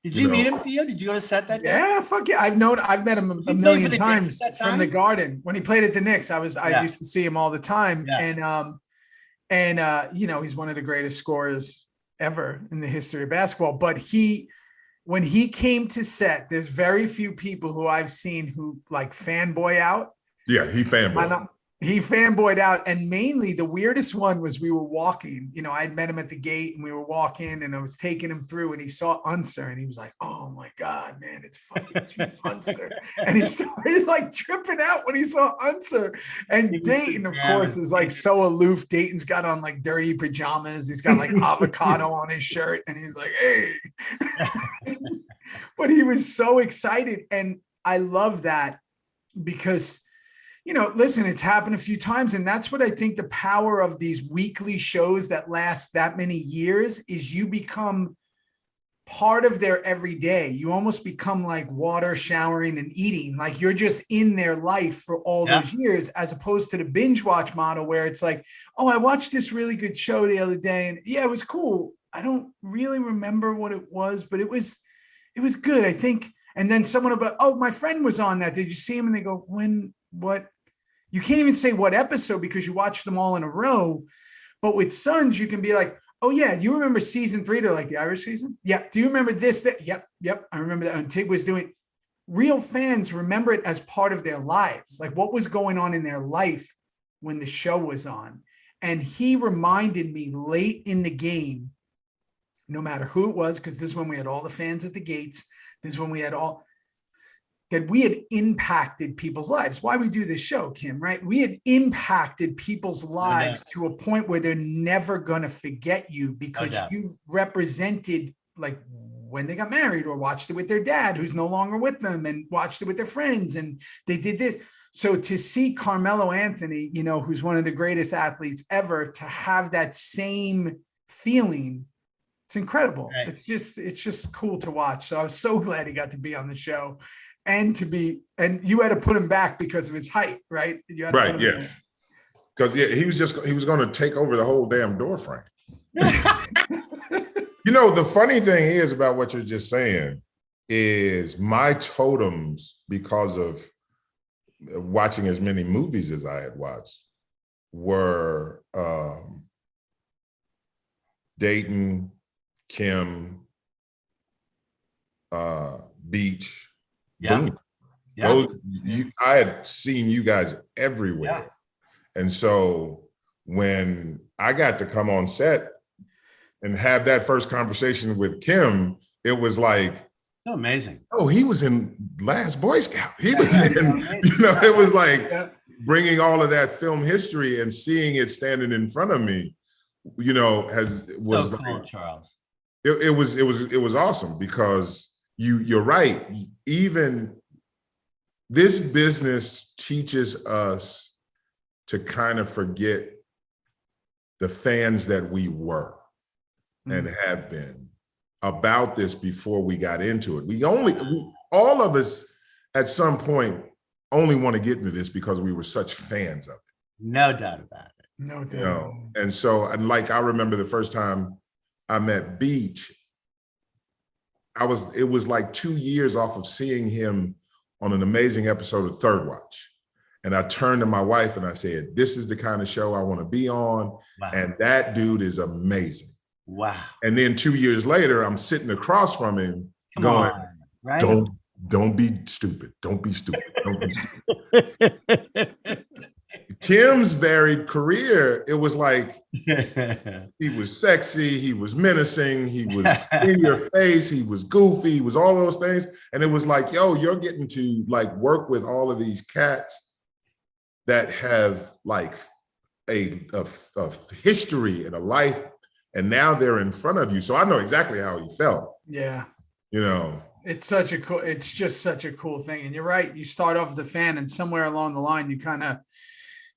Did you meet him, Theo? Did you go to set that day? Yeah, fuck yeah. I've met him a million times from the Garden. When he played at the Knicks, I used to see him all the time. Yeah. And he's one of the greatest scorers ever in the history of basketball. But when he came to set, there's very few people who I've seen who like fanboy out. Yeah, he fanboyed. He fanboyed out. And mainly the weirdest one was we were walking, I'd met him at the gate and we were walking and I was taking him through and he saw Unser and he was like, oh my God, man, it's fucking Chief Unser. And he started like tripping out when he saw Unser. And Dayton, of course, is like so aloof. Dayton's got on like dirty pajamas. He's got like avocado on his shirt and he's like, hey. But he was so excited. And I love that because listen, it's happened a few times. And that's what I think the power of these weekly shows that last that many years is you become part of their everyday. You almost become like water, showering, and eating. Like you're just in their life for all those years, as opposed to the binge watch model where it's like, oh, I watched this really good show the other day. And yeah, it was cool. I don't really remember what it was, but it was good, I think. And then someone will be, oh, my friend was on that. Did you see him? And they go, when, what? You can't even say what episode because you watch them all in a row. But with Sons, you can be like, oh yeah, you remember season 3? They're like the Irish season. Yeah. Do you remember this? That? Yep. I remember that. And Tig was doing. Real fans remember it as part of their lives, like what was going on in their life when the show was on. And he reminded me late in the game, no matter who it was, because this is when we had all the fans at the gates. This is when we had all that we had impacted people's lives. Why we do this show, Kim, right? We had impacted people's lives to a point where they're never going to forget you because you represented like when they got married or watched it with their dad, who's no longer with them, and watched it with their friends. And they did this. So to see Carmelo Anthony, you know, who's one of the greatest athletes ever, to have that same feeling, it's incredible. Right. It's just cool to watch. So I was so glad he got to be on the show and you had to put him back because of his height, right? You had to put him back. Because he was going to take over the whole damn door frame. You know, the funny thing is about what you're just saying is my totems, because of watching as many movies as I had watched, were Dayton, Kim, Beach. Yeah. Boom. Yeah. I had seen you guys everywhere. Yeah. And so when I got to come on set and have that first conversation with Kim, it was like, so amazing. Oh, he was in Last Boy Scout. He was in, you know, it was like bringing all of that film history and seeing it standing in front of me, you know, was so cool, like, Charles. It was awesome because you're right. Even this business teaches us to kind of forget the fans that we were and have been about this before we got into it. All of us at some point only want to get into this because we were such fans of it. No doubt about it. No doubt. You know? And so, and like, I remember the first time I met Beach, it was like 2 years off of seeing him on an amazing episode of Third Watch. And I turned to my wife and I said, this is the kind of show I want to be on. Wow. And that dude is amazing. Wow. And then 2 years later, I'm sitting across from him going, right? Don't be stupid. Don't be stupid. Don't be stupid. Kim's varied career, it was like, he was sexy, he was menacing, he was in your face, he was goofy, he was all those things. And it was like, yo, you're getting to like work with all of these cats that have like a history and a life, and now they're in front of you. So I know exactly how he felt. Yeah. You know, it's just such a cool thing. And you're right. You start off as a fan and somewhere along the line,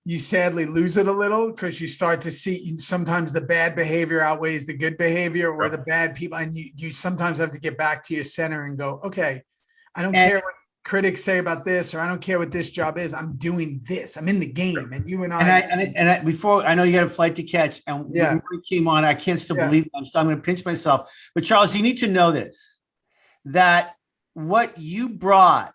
you sadly lose it a little because you start to see sometimes the bad behavior outweighs the good behavior or the bad people. And you sometimes have to get back to your center and go, okay, I don't care what critics say about this, or I don't care what this job is. I'm doing this. I'm in the game. And you and I before, I know you got a flight to catch, and when we came on, I can't still believe it. So I'm going to pinch myself. But Charles, you need to know this, that what you brought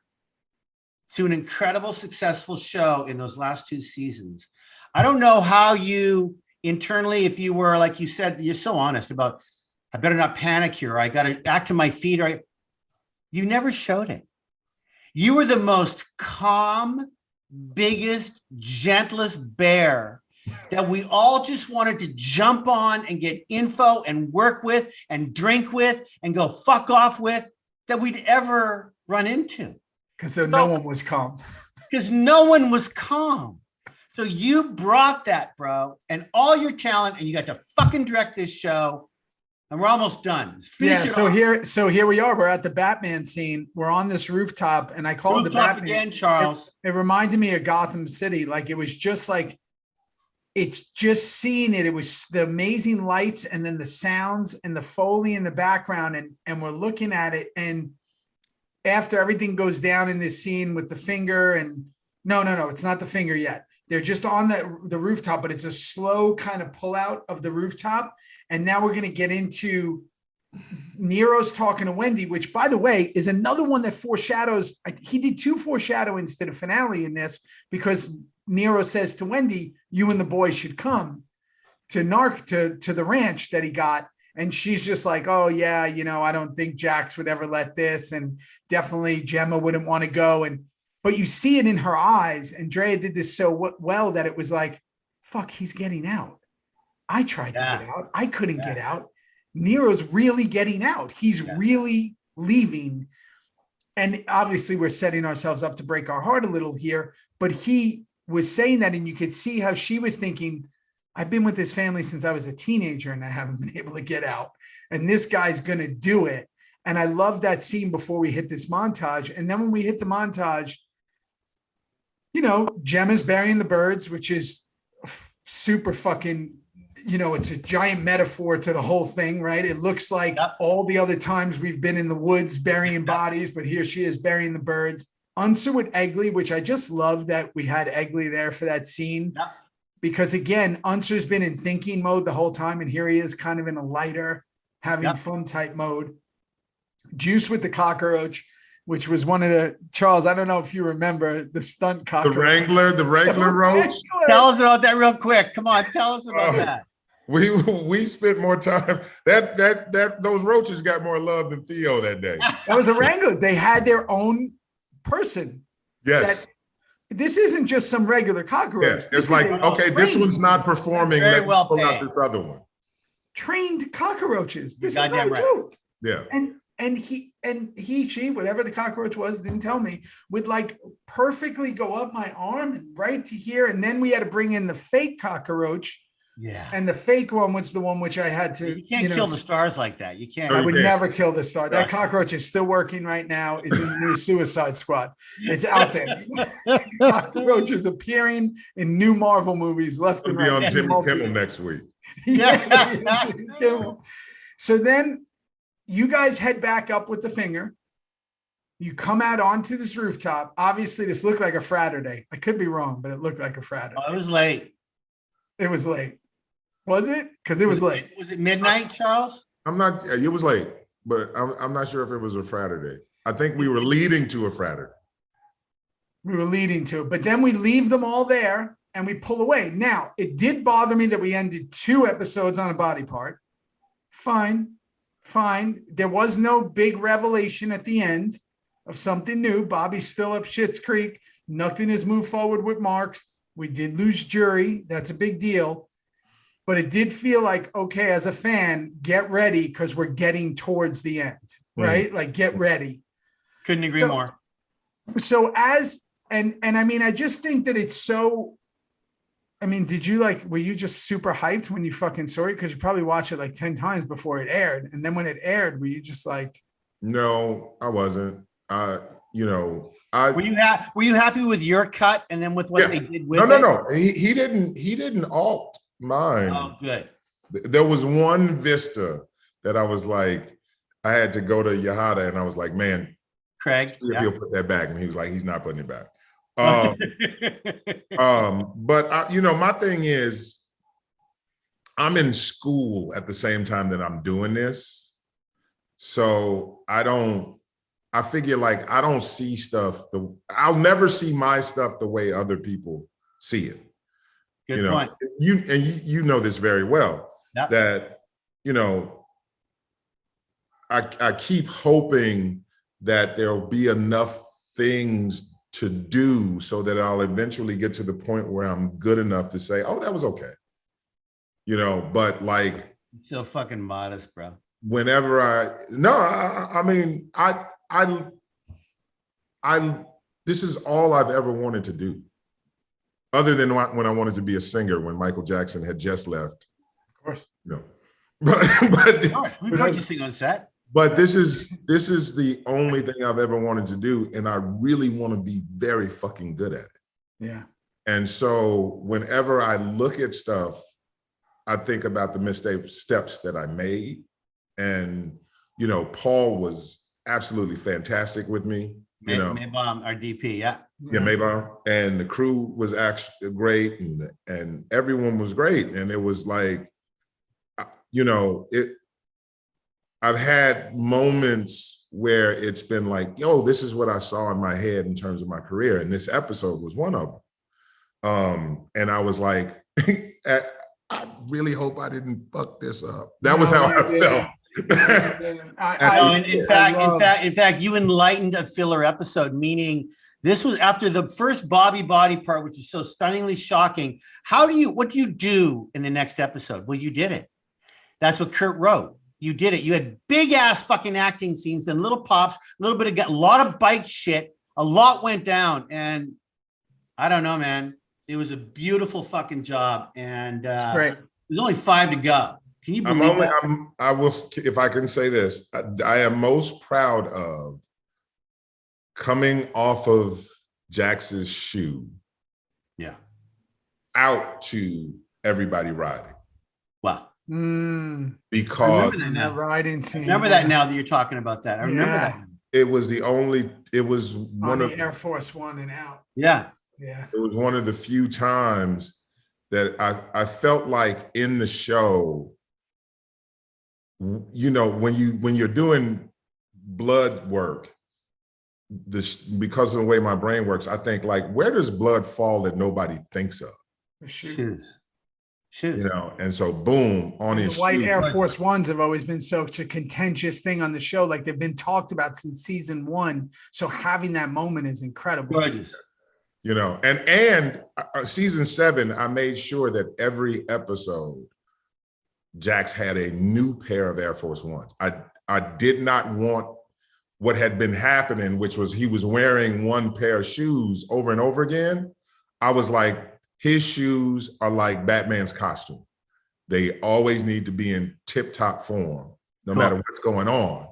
to an incredible, successful show in those last 2 seasons, I don't know how you internally, if you were, like you said, you're so honest about, I better not panic here. I got to act on my feet. You never showed it. You were the most calm, biggest, gentlest bear that we all just wanted to jump on and get info and work with and drink with and go fuck off with that we'd ever run into. Because no one was calm. Because no one was calm. So you brought that, bro, and all your talent, and you got to fucking direct this show. And we're almost done. So here we are. We're at the Batman scene. We're on this rooftop, and I call it the Batman again, Charles. It reminded me of Gotham City. Like, it was just like, it's just seeing it. It was the amazing lights and then the sounds and the Foley in the background. And we're looking at it. And after everything goes down in this scene with the finger and no, it's not the finger yet. They're just on the rooftop, but it's a slow kind of pull out of the rooftop. And now we're going to get into Nero's talking to Wendy, which, by the way, is another one that foreshadows. He did 2 foreshadowings to the finale in this, because Nero says to Wendy, "You and the boys should come to the ranch that he got." And she's just like, "Oh yeah, I don't think Jax would ever let this, and definitely Gemma wouldn't want to go." But you see it in her eyes. And Drea did this so well that it was like, fuck, he's getting out. I tried to get out. I couldn't get out. Nero's really getting out. He's really leaving. And obviously we're setting ourselves up to break our heart a little here, but he was saying that, and you could see how she was thinking, I've been with this family since I was a teenager and I haven't been able to get out. And this guy's going to do it. And I love that scene before we hit this montage. And then when we hit the montage, Gemma's burying the birds, which is super fucking, it's a giant metaphor to the whole thing, right? It looks like all the other times we've been in the woods burying bodies, but here she is burying the birds. Unser with Egley, which I just love that we had Egley there for that scene. Because again, Unser's been in thinking mode the whole time, and here he is kind of in a lighter, having fun type mode. Juice with the cockroach, which was one of the, Charles, I don't know if you remember the stunt cockroach. The Wrangler roach. Tell us about that real quick. Come on, tell us about that. We spent more time. Those roaches got more love than Theo that day. That was a Wrangler. They had their own person. Yes. This isn't just some regular cockroach. Yeah. It's like, okay, this one's not performing. Very Let's well pull out paid. this other one. Trained cockroaches. This is not a right. joke. Yeah. And she, whatever the cockroach was, didn't tell me, would like perfectly go up my arm and right to here. And then we had to bring in the fake cockroach. Yeah. And the fake one was the one which I had to. You can't kill the stars like that. You can't. I would never kill the star. That cockroach is still working right now. It's in the new Suicide Squad. It's out there. Cockroach is appearing in new Marvel movies left and right. It'll be on Jimmy Kimmel next week. Jimmy Kimmel. So then you guys head back up with the finger. You come out onto this rooftop. Obviously, this looked like a Friday. I could be wrong, but it looked like a Friday. Oh, it was late. It was late. Was it? Because it was late. Was it midnight, Charles? It was late, but I'm not sure if it was a Friday. I think we were leading to a Friday. We were leading to it, but then we leave them all there and we pull away. Now, it did bother me that we ended 2 episodes on a body part. Fine. There was no big revelation at the end of something new. Bobby's still up Schitt's Creek. Nothing has moved forward with Marks. We did lose Jury. That's a big deal. But it did feel like, okay, as a fan, get ready because we're getting towards the end, right? Like, get ready. Couldn't agree more. So and I mean, I just think that it's so, I mean, were you just super hyped when you fucking saw it? Because you probably watched it like 10 times before it aired. And then when it aired, were you just like? No, I wasn't. Were you happy with your cut and then with what they did with it? No. He didn't alt mine. Oh, good. There was one vista that I was like, I had to go to Yahada and I was like, man, Craig, he'll put that back. And he was like, he's not putting it back. But my thing is, I'm in school at the same time that I'm doing this. So I figure like, I don't see stuff. I'll never see my stuff the way other people see it. Good point. You know this very well, that, I keep hoping that there'll be enough things to do so that I'll eventually get to the point where I'm good enough to say, oh, that was okay. But like. You're so fucking modest, bro. Whenever this is all I've ever wanted to do. Other than when I wanted to be a singer when Michael Jackson had just left. Of course. But we've heard you sing on set. But this is the only thing I've ever wanted to do. And I really want to be very fucking good at it. Yeah. And so whenever I look at stuff, I think about the missteps that I made. And, Paul was absolutely fantastic with me. Maybaum, our DP, yeah. Yeah, Maybaum. And the crew was actually great, and everyone was great. And it was like, I I've had moments where it's been like, yo, this is what I saw in my head in terms of my career. And this episode was one of them. And I was like, I really hope I didn't fuck this up. That was how I felt. In fact, you enlightened a filler episode, meaning this was after the first Bobby body part, which is so stunningly shocking. What do you do in the next episode? Well, you did it. That's what Kurt wrote. You did it. You had big ass fucking acting scenes, then little pops, a little bit of a lot of bike shit. A lot went down, and I don't know, man. It was a beautiful fucking job, and It's great. There's only 5 to go. Can you believe that? I will, if I can say this, I am most proud of coming off of Jax's shoe. Yeah. Out to everybody riding. Wow. Because that riding scene. Remember that now that you're talking about that. I remember that. It was one of Air Force One and out. Yeah. Yeah. It was one of the few times that I felt like in the show, you know, when you're doing blood work, because of the way my brain works, I think like, where does blood fall that nobody thinks of? Shoes. You know, and so boom, on his the white shoes. Air Force Ones have always been such a contentious thing on the show. Like they've been talked about since season 1. So having that moment is incredible. Gorgeous. You know, and season 7, I made sure that every episode, Jax had a new pair of Air Force Ones. I did not want what had been happening, which was he was wearing one pair of shoes over and over again. I was like, his shoes are like Batman's costume. They always need to be in tip-top form, no matter what's going on.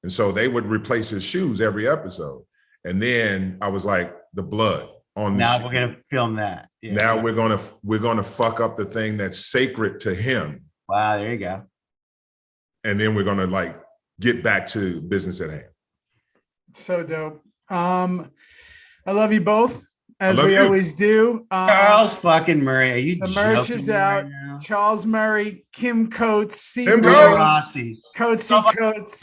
And so they would replace his shoes every episode. And then I was like, the blood on the now shoe. we're gonna film that. Yeah. Now we're gonna fuck up the thing that's sacred to him. Wow, there you go. And then we're gonna like get back to business at hand. So dope. I love you both, as we always do. Charles fucking Murray. Are you the merch is out. Right now? Charles Murray, Kim Coates, Kim Theo Rossi. Coates.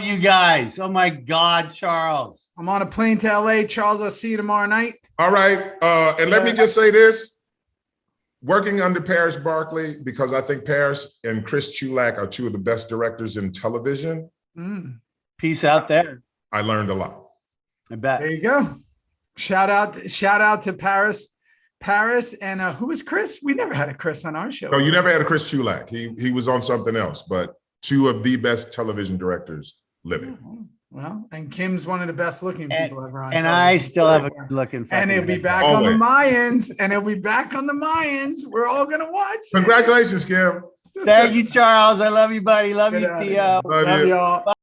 You guys. Oh my God, Charles. I'm on a plane to LA. Charles, I'll see you tomorrow night. All right. And let me just say this. Working under Paris Barkley, because I think Paris and Chris Chulak are 2 of the best directors in television. Peace out there. I learned a lot. I bet. There you go. Shout out to Paris, and who was Chris? We never had a Chris on our show. So you never had a Chris Chulak. He was on something else, but 2 of the best television directors living. Well, and Kim's one of the best looking people ever on. And I still have a good looking. And he'll be back on the Mayans. We're all gonna watch. Congratulations, Kim. Thank you, Charles. I love you, buddy. Love you, Theo. Love y'all.